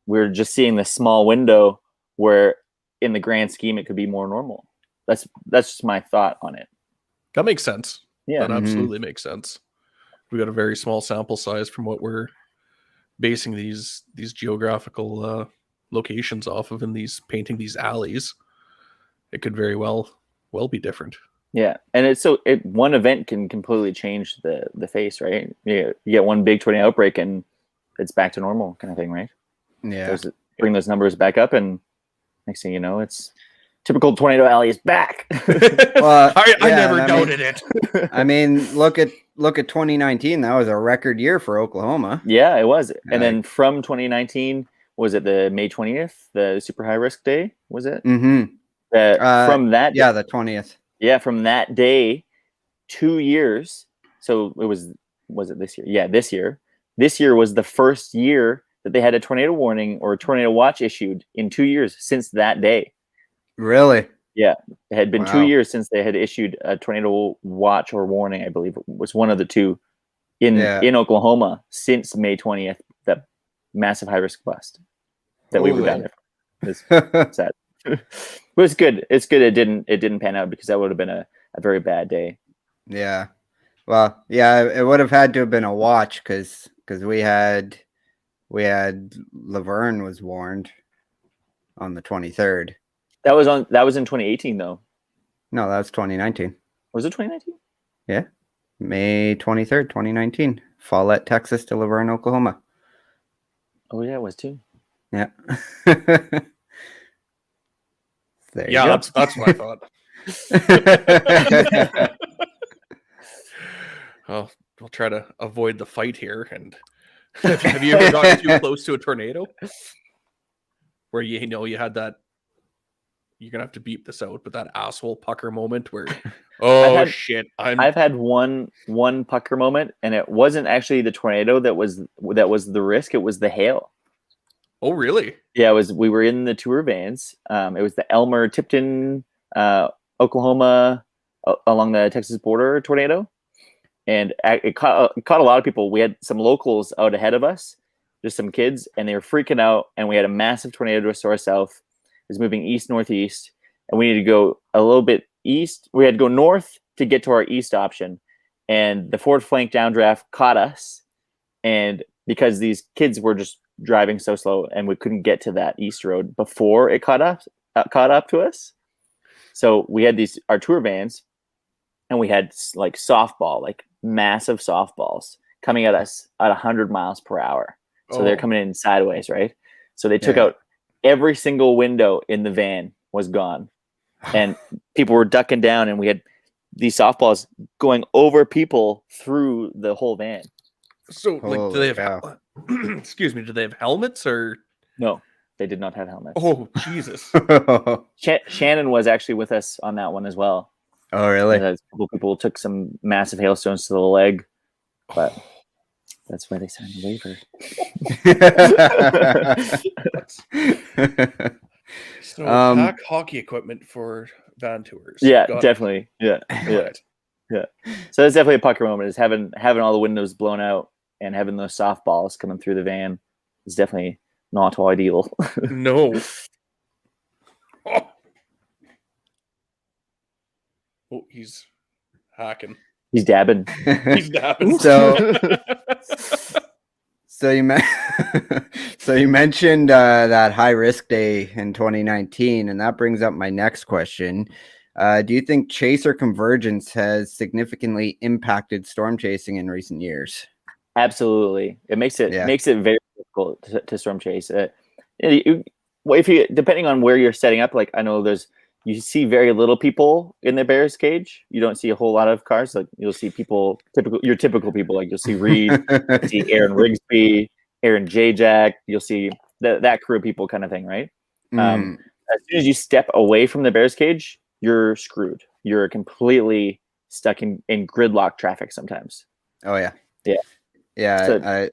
we're just seeing this small window where in the grand scheme it could be more normal. That's just my thought on it. That makes sense. Yeah. That absolutely makes sense. We got a very small sample size from what we're basing these geographical locations off of, and painting these alleys. It could very well be different. Yeah, and one event can completely change the face, right? You get one big tornado outbreak and it's back to normal kind of thing, right? Yeah. Bring those numbers back up, and next thing you know, it's typical Tornado Alley is back. Well, I never doubted it. I mean, look at 2019. That was a record year for Oklahoma. Yeah, it was. And then from 2019, was it the May 20th, the super high risk day? Was it? Mm-hmm. From that, yeah, the 20th. Yeah, from that day, 2 years. So it was it this year? Yeah, this year. This year was the first year that they had a tornado warning or a tornado watch issued in 2 years since that day. Really? Yeah, it had been 2 years since they had issued a tornado watch or warning. I believe it was one of the two in Oklahoma since May 20th. That massive high risk bust that we were down there. It's sad. But it's good. It's good. It didn't pan out because that would have been a very bad day. Yeah. Well, yeah, it would have had to have been a watch because we had Laverne was warned on the 23rd. That was in 2018 though. No, that was 2019. Was it 2019? Yeah. May 23rd, 2019. Follett, Texas to Laverne, Oklahoma. Oh yeah, it was too. Yeah. There you Yeah, go. that's what I thought. Oh, we'll try to avoid the fight here. And have you ever gotten too close to a tornado? Where you had that, you're gonna have to beep this out, but that asshole pucker moment where, shit, I've had one pucker moment, and it wasn't actually the tornado that was the risk. It was the hail. Oh, really? Yeah, we were in the tour vans. It was the Elmer Tipton, Oklahoma, along the Texas border tornado, and it caught a lot of people. We had some locals out ahead of us, just some kids, and they were freaking out. And we had a massive tornado to our south. It was moving east northeast, and we needed to go a little bit east. We had to go north to get to our east option, and the forward flank downdraft caught us. And because these kids were just driving so slow, and we couldn't get to that east road before it caught up to us. So we had our tour vans, and we had like massive softballs coming at us at 100 miles per hour. So they're coming in sideways, right? So they took out every single window in the van was gone, and people were ducking down, and we had these softballs going over people through the whole van. So, do they have? Excuse me. Do they have helmets or? No, they did not have helmets. Oh, Jesus! Shannon was actually with us on that one as well. Oh, really? A couple people took some massive hailstones to the leg, but that's why they signed the waiver. So, pack hockey equipment for van tours. Yeah, definitely. Yeah. So that's definitely a pucker moment. Is having all the windows blown out and having those softballs coming through the van is definitely not ideal. No. Oh, he's hacking. He's dabbing. He's dabbing. So you mentioned that high risk day in 2019, and that brings up my next question. Do you think chaser convergence has significantly impacted storm chasing in recent years? Absolutely, it makes it very difficult to storm chase. If you depending on where you're setting up, like I know you see very little people in the bear's cage. You don't see a whole lot of cars. Like you'll see people, your typical people. Like you'll see Reed, see Aaron Rigsby, Aaron Jack. You'll see that crew of people, kind of thing, right? As soon as you step away from the bear's cage, you're screwed. You're completely stuck in gridlock traffic sometimes. Oh yeah, yeah. So,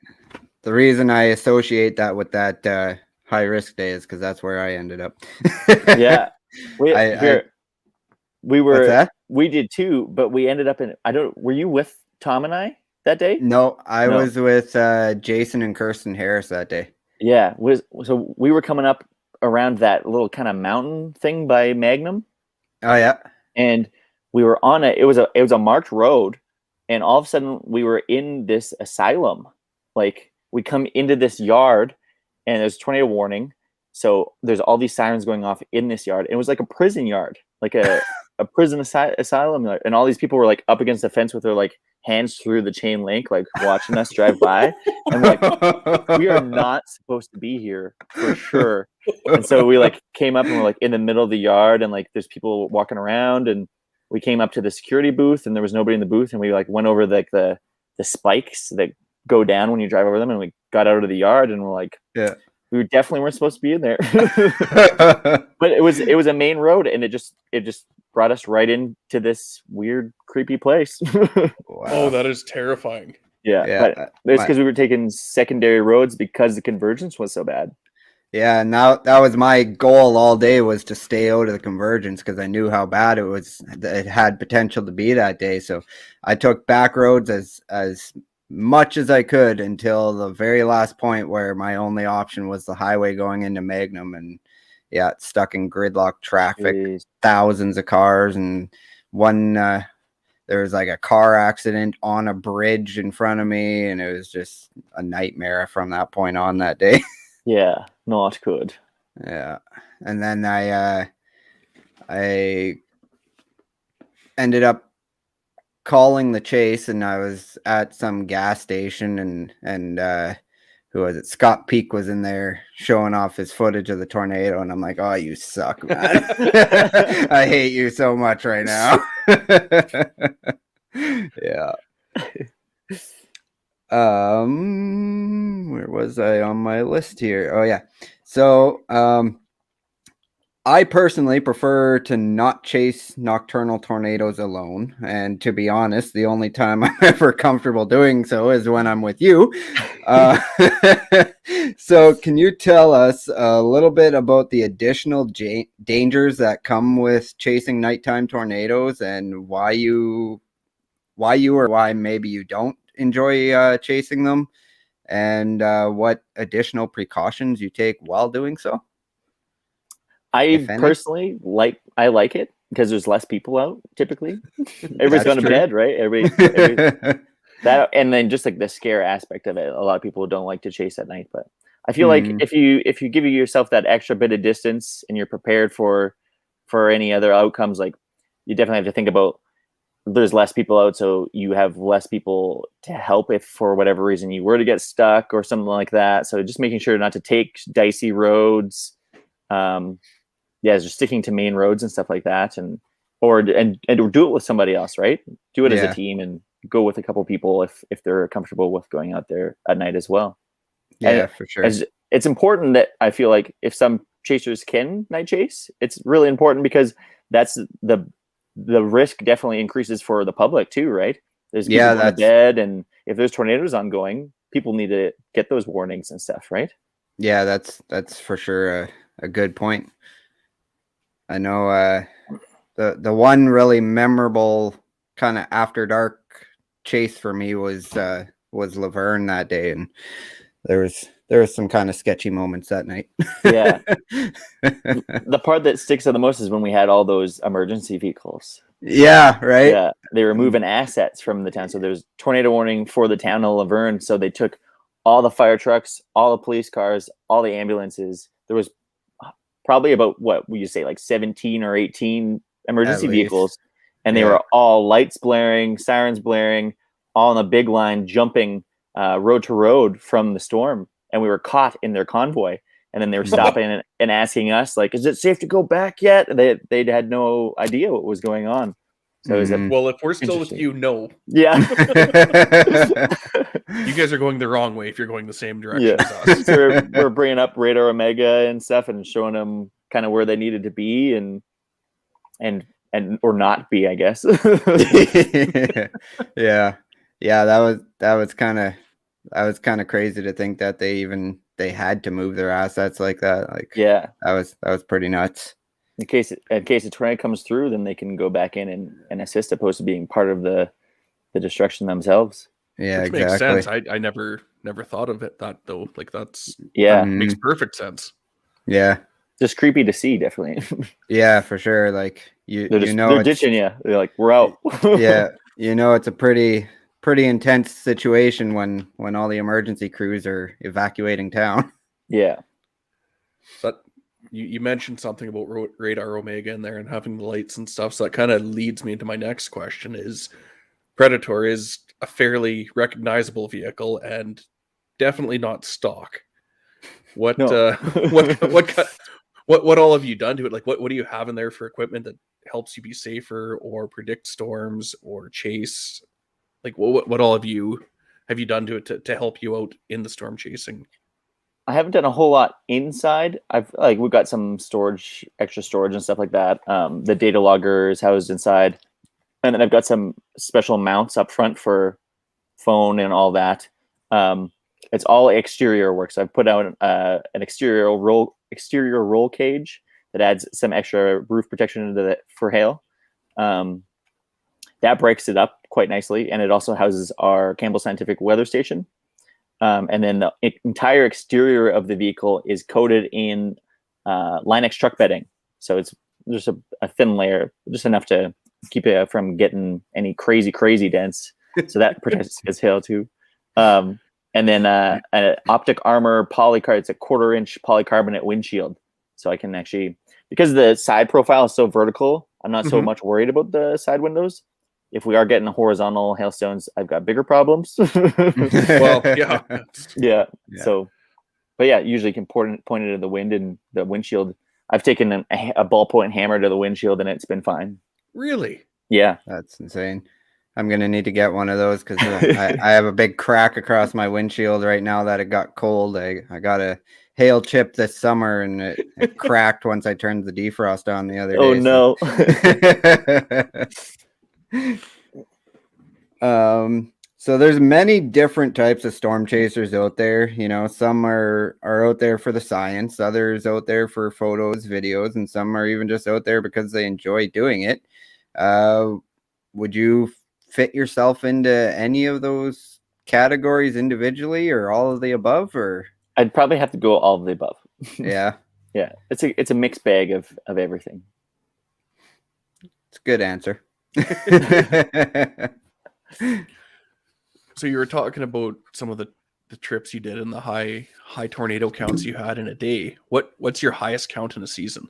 the reason I associate that with that high risk day is because that's where I ended up. Yeah. We did too, but we ended up were you with Tom and I that day? No, I was with Jason and Kirsten Harris that day. Yeah. So we were coming up around that little kind of mountain thing by Magnum. Oh yeah. And we were on it was a marked road, and all of a sudden we were in this asylum. Like we come into this yard and there's tornado warning. So there's all these sirens going off in this yard. It was like a prison yard, like a prison asylum yard. And all these people were like up against the fence with their like hands through the chain link, like watching us drive by. And we're like, we are not supposed to be here for sure. And so we like came up and we're like in the middle of the yard, and like there's people walking around, and we came up to the security booth and there was nobody in the booth, and we like went over like the spikes that go down when you drive over them, and we got out of the yard and we're like, yeah. We definitely weren't supposed to be in there. But it was a main road, and it just brought us right into this weird, creepy place. Wow. Oh, that is terrifying. Yeah. But it's because we were taking secondary roads because the convergence was so bad. Yeah, and that was my goal all day, was to stay out of the convergence because I knew how bad it was. It had potential to be that day. So I took back roads as much as I could until the very last point where my only option was the highway going into Magnum, and stuck in gridlock traffic. Jeez. Thousands of cars, and one there was like a car accident on a bridge in front of me, and it was just a nightmare from that point on that day. Yeah, not good. Yeah. And then I ended up calling the chase, and I was at some gas station, and who was it? Scott Peak was in there showing off his footage of the tornado, and I'm like, oh, you suck, man. I hate you so much right now. Yeah. Where was I on my list here? Oh yeah. So I personally prefer to not chase nocturnal tornadoes alone. And to be honest, the only time I'm ever comfortable doing so is when I'm with you. So can you tell us a little bit about the additional dangers that come with chasing nighttime tornadoes, and why you or why maybe you don't enjoy chasing them, and what additional precautions you take while doing so? I personally like it because there's less people out typically. Everybody's gone to bed, right? Everybody that, and then just like the scare aspect of it. A lot of people don't like to chase at night, but I feel like if you give yourself that extra bit of distance and you're prepared for any other outcomes, like you definitely have to think about there's less people out, so you have less people to help if for whatever reason you were to get stuck or something like that. So just making sure not to take dicey roads. Just sticking to main roads and stuff like that, or do it with somebody else, right? Do it as a team and go with a couple people if they're comfortable with going out there at night as well. Yeah, for sure. It's important that I feel like if some chasers can night chase, it's really important because that's the risk definitely increases for the public too, right? There's people going to bed, and if there's tornadoes ongoing, people need to get those warnings and stuff, right? Yeah, that's for sure a good point. I know the one really memorable kind of after dark chase for me was Laverne that day, and there was some kind of sketchy moments that night. Yeah. The part that sticks out the most is when we had all those emergency vehicles. Yeah, right. Yeah, they were moving assets from the town, so there's tornado warning for the town of Laverne. So they took all the fire trucks, all the police cars, all the ambulances. There was probably about, what would you say, like 17 or 18 emergency vehicles, and they were all lights blaring, sirens blaring, all in a big line jumping road to road from the storm, and we were caught in their convoy. And then they were stopping and asking us, like, is it safe to go back yet? And they had no idea what was going on. So it was well, if we're still with you, no. Yeah. You guys are going the wrong way if you're going the same direction as us. So we're bringing up Radar Omega and stuff and showing them kind of where they needed to be and or not be, I guess. Yeah. That was kind of crazy to think that they had to move their assets like that. Like, that was pretty nuts. In case a tornado comes through, then they can go back in and assist, opposed to being part of the destruction themselves. Yeah, which exactly. makes sense. I never thought of it that though. Like that makes perfect sense. Yeah, just creepy to see, definitely. Yeah, for sure. Like they're ditching you. They're like, we're out. Yeah, it's a pretty intense situation when all the emergency crews are evacuating town. Yeah. But you mentioned something about Radar Omega in there and having the lights and stuff, so that kind of leads me into my next question. Is Predator is a fairly recognizable vehicle and definitely not stock. What what all have you done to it? Like what do you have in there for equipment that helps you be safer or predict storms or chase? Like what all have you done to it to help you out in the storm chasing? I haven't done a whole lot inside. We've got some extra storage and stuff like that. The data logger is housed inside, and then I've got some special mounts up front for phone and all that. It's all exterior work. So I've put out an exterior roll cage that adds some extra roof protection into for hail. That breaks it up quite nicely, and it also houses our Campbell Scientific weather station. And then the entire exterior of the vehicle is coated in Line-X truck bedding. So it's just a thin layer, just enough to keep it from getting any crazy dents. So that protects against hail too. And then an optic armor polycarbonate. It's a 1/4 inch polycarbonate windshield. So I can actually, because the side profile is so vertical, I'm not so much worried about the side windows. If we are getting horizontal hailstones, I've got bigger problems. Well, yeah. Yeah. So, but yeah, usually you can point it at the wind and the windshield. I've taken a ballpoint hammer to the windshield and it's been fine. Really? Yeah. That's insane. I'm going to need to get one of those because I have a big crack across my windshield right now that it got cold. I got a hail chip this summer and it cracked once I turned the defrost on the other day. Oh, no. So there's many different types of storm chasers out there. You know, some are out there for the science, others out there for photos, videos, and some are even just out there because they enjoy doing it. Would you fit yourself into any of those categories individually, or all of the above? Or I'd probably have to go all of the above. Yeah. Yeah. It's a mixed bag of everything. It's a good answer. So you were talking about some of the trips you did and the high tornado counts you had in a day. What's your highest count in a season?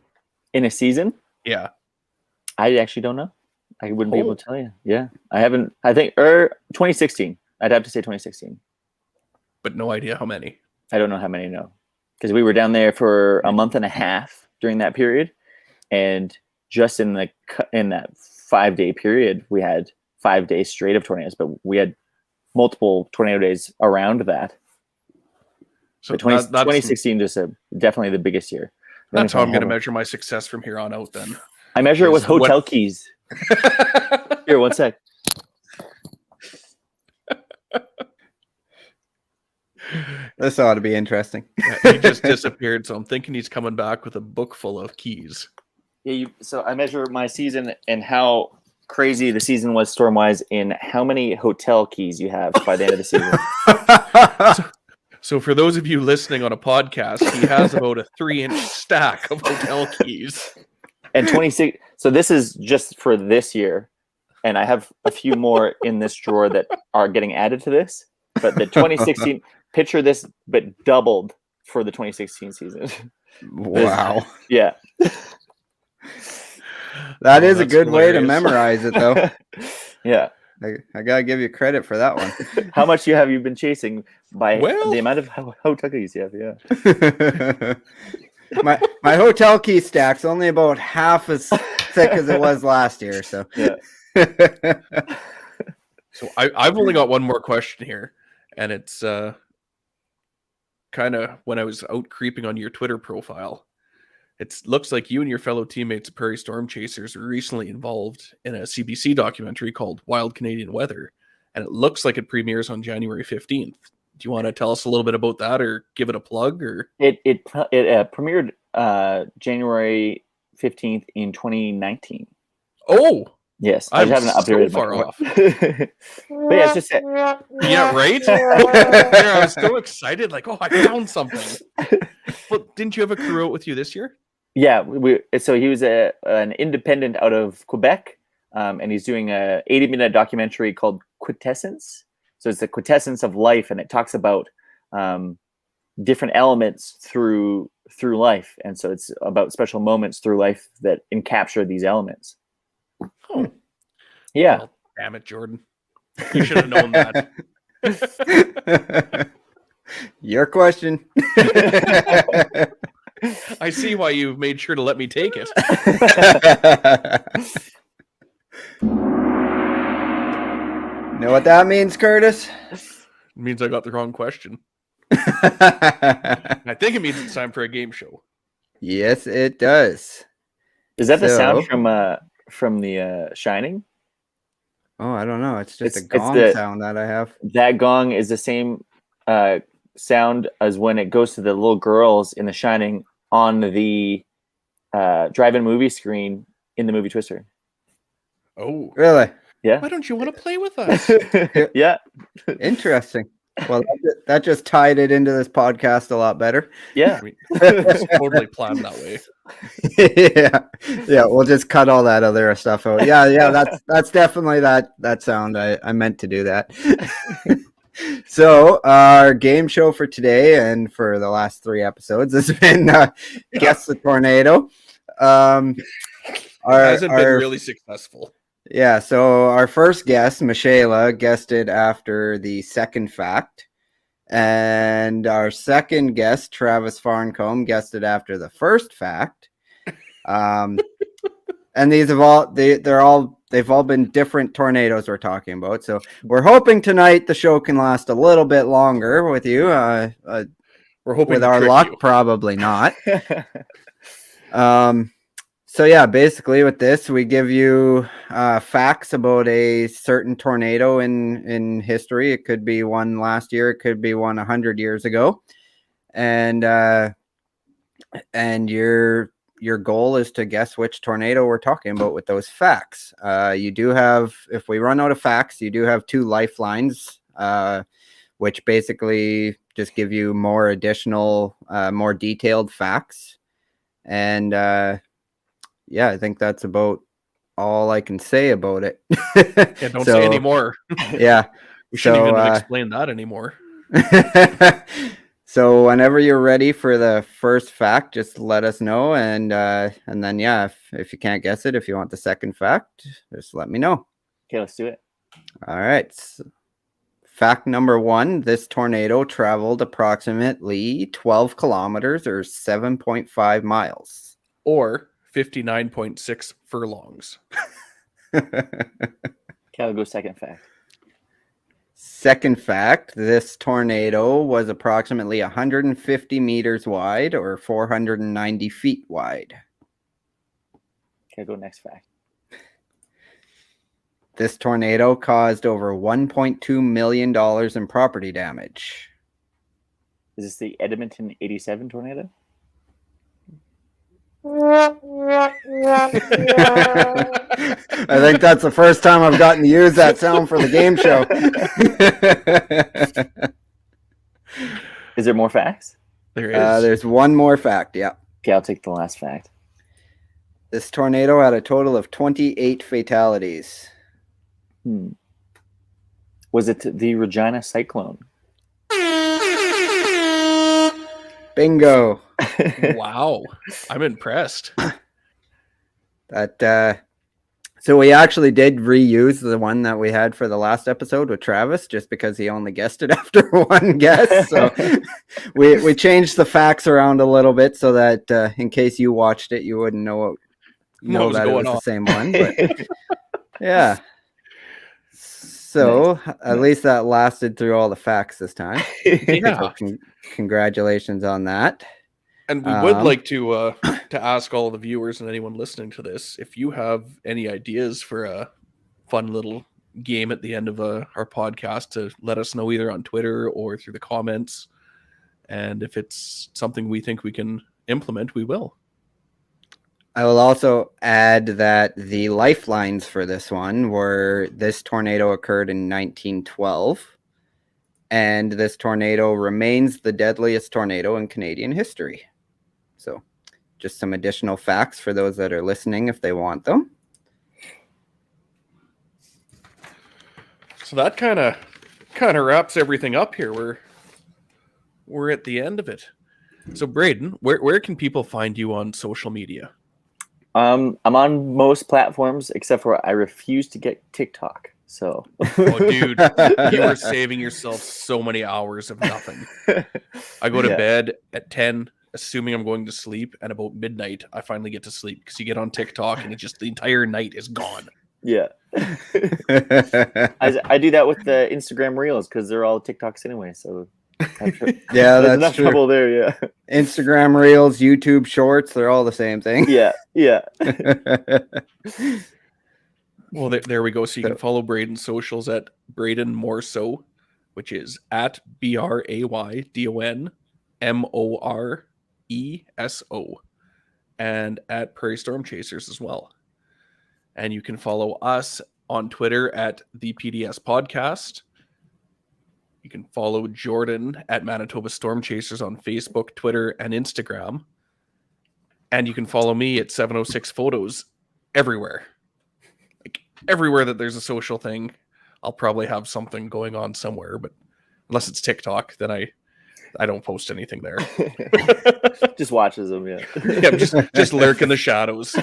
In a season? Yeah. I actually don't know. I wouldn't be able to tell you. Yeah. I haven't, I think, 2016. I'd have to say 2016. But no idea how many. I don't know how many, no. Because we were down there for a month and a half during that period. And just in that 5-day period, we had 5 days straight of tornadoes, but we had multiple tornado days around that. So 2016 just definitely the biggest year. That's how I'm going to measure my success from here on out then. I measure it with hotel keys. Here, one sec. This ought to be interesting. Yeah, he just disappeared, so I'm thinking he's coming back with a book full of keys. Yeah, so I measure my season and how crazy the season was storm-wise in how many hotel keys you have by the end of the season. So for those of you listening on a podcast, he has about a 3-inch stack of hotel keys. And 26. So this is just for this year, and I have a few more in this drawer that are getting added to this. But the 2016, picture this, but doubled for the 2016 season. Wow. Yeah. That is a good way to memorize it, though. Yeah. I gotta give you credit for that one. How much have you been chasing by the amount of hotel keys you have? Yeah. my hotel key stack's only about half as thick as it was last year. So yeah. So I've only got one more question here, and it's kind of when I was out creeping on your Twitter profile. It looks like you and your fellow teammates at Prairie Storm Chasers were recently involved in a CBC documentary called Wild Canadian Weather, and it looks like it premieres on January 15th. Do you want to tell us a little bit about that, or give it a plug? Or it premiered January 15th in 2019. Oh, yes, I haven't updated far off. But yeah, it's just yeah, right. Yeah, I was so excited, like, oh, I found something. Well, didn't you have a crew out with you this year? Yeah, so he was an independent out of Quebec, and he's doing a 80-minute documentary called Quintessence. So it's the quintessence of life, and it talks about different elements through life, and so it's about special moments through life that encapture these elements. Oh, yeah. Well, damn it, Jordan! You should have known that. Your question. I see why you've made sure to let me take it. Know what that means, Curtis? It means I got the wrong question. I think it means it's time for a game show. Yes, it does. Is that the sound from the Shining? Oh, I don't know. It's just a It's gong the- sound that I have. That gong is the same sound as when it goes to the little girls in The Shining on the drive-in movie screen in the movie Twister. Oh, Really? Yeah. why don't you want to play with us? Yeah. Interesting. Well, that just tied it into this podcast a lot better. Yeah. I mean, it's totally planned that way. Yeah. We'll just cut all that other stuff out. Yeah. That's definitely that sound. I meant to do that. So our game show for today and for the last 3 episodes has been Guess the Tornado. It hasn't been really successful. Yeah, so our first guest, Michaela, guessed it after the second fact. And our second guest, Travis Farncombe, guessed it after the first fact. And these have they've all been different tornadoes we're talking about. So we're hoping tonight the show can last a little bit longer with you. We're hoping with our luck, probably not. So yeah, basically with this, we give you facts about a certain tornado in history. It could be one last year, it could be one 100 years ago, and your goal is to guess which tornado we're talking about with those facts. You do have, if we run out of facts, you do have 2 lifelines, which basically just give you more additional, more detailed facts, and yeah, I think that's about all I can say about it. Yeah, don't say anymore. Yeah. We shouldn't even explain that anymore. So whenever you're ready for the first fact, just let us know. And then, yeah, if you can't guess it, if you want the second fact, just let me know. Okay, let's do it. All right. Fact number 1, this tornado traveled approximately 12 kilometers or 7.5 miles. Or 59.6 furlongs. Okay, I'll go second fact. Second fact, this tornado was approximately 150 meters wide or 490 feet wide. Okay, I'll go next fact. This tornado caused over $1.2 million in property damage. Is this the Edmonton 87 tornado? I think that's the first time I've gotten to use that sound for the game show. Is there more facts? There is. There's one more fact, yeah. Okay, I'll take the last fact. This tornado had a total of 28 fatalities. Was it the Regina cyclone? Bingo. Wow. I'm impressed. So we actually did reuse the one that we had for the last episode with Travis, just because he only guessed it after one guess. So we changed the facts around a little bit so that in case you watched it, you wouldn't know that it was the same one. But yeah. So nice. At least that lasted through all the facts this time. Yeah. So congratulations on that. And we would like to ask all the viewers and anyone listening to this, if you have any ideas for a fun little game at the end of our podcast, to let us know either on Twitter or through the comments. And if it's something we think we can implement, we will. I will also add that the lifelines for this one were this tornado occurred in 1912. And this tornado remains the deadliest tornado in Canadian history. So just some additional facts for those that are listening if they want them. So that kind of wraps everything up here. We're at the end of it. So Braydon, where can people find you on social media? I'm on most platforms except for I refuse to get TikTok. So, oh, dude, you are saving yourself so many hours of nothing. I go to bed at 10, assuming I'm going to sleep, and about midnight, I finally get to sleep because you get on TikTok and the entire night is gone. Yeah. I do that with the Instagram Reels because they're all TikToks anyway. So, yeah, that's enough true. Trouble there. Yeah. Instagram Reels, YouTube Shorts, they're all the same thing. Yeah. Yeah. Well, there we go. So you can follow Braydon's socials at Braydon Morisseau, which is at BraydonMoreso, and at Prairie Storm Chasers as well. And you can follow us on Twitter at the PDS Podcast. You You can follow Jordan at Manitoba Storm Chasers on Facebook, Twitter, and Instagram. And you can follow me at 706 Photos everywhere. Like everywhere that there's a social thing, I'll probably have something going on somewhere. But unless it's TikTok, then I don't post anything there. Just watches them, yeah. Yeah, just lurk in the shadows.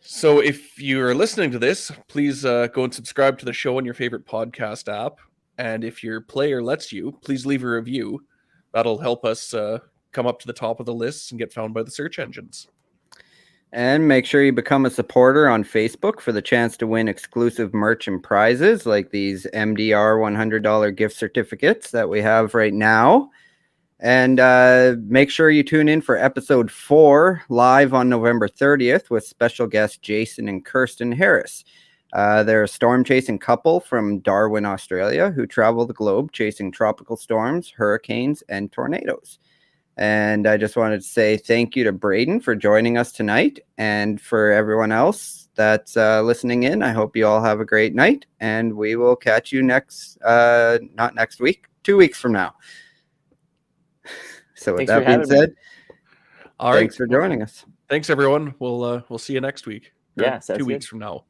So if you're listening to this, please go and subscribe to the show on your favorite podcast app. And if your player lets you, please leave a review. That'll help us come up to the top of the lists and get found by the search engines. And make sure you become a supporter on Facebook for the chance to win exclusive merch and prizes like these MDR $100 gift certificates that we have right now. And make sure you tune in for episode 4 live on November 30th with special guests Jason and Kirsten Harris. They're a storm chasing couple from Darwin, Australia, who travel the globe chasing tropical storms, hurricanes, and tornadoes. And I just wanted to say thank you to Braydon for joining us tonight. And for everyone else that's listening in, I hope you all have a great night. And we will catch you not next week, 2 weeks from now. So with that being said, thanks for joining us. Thanks, everyone. We'll see you next week. Yeah, 2 weeks from now.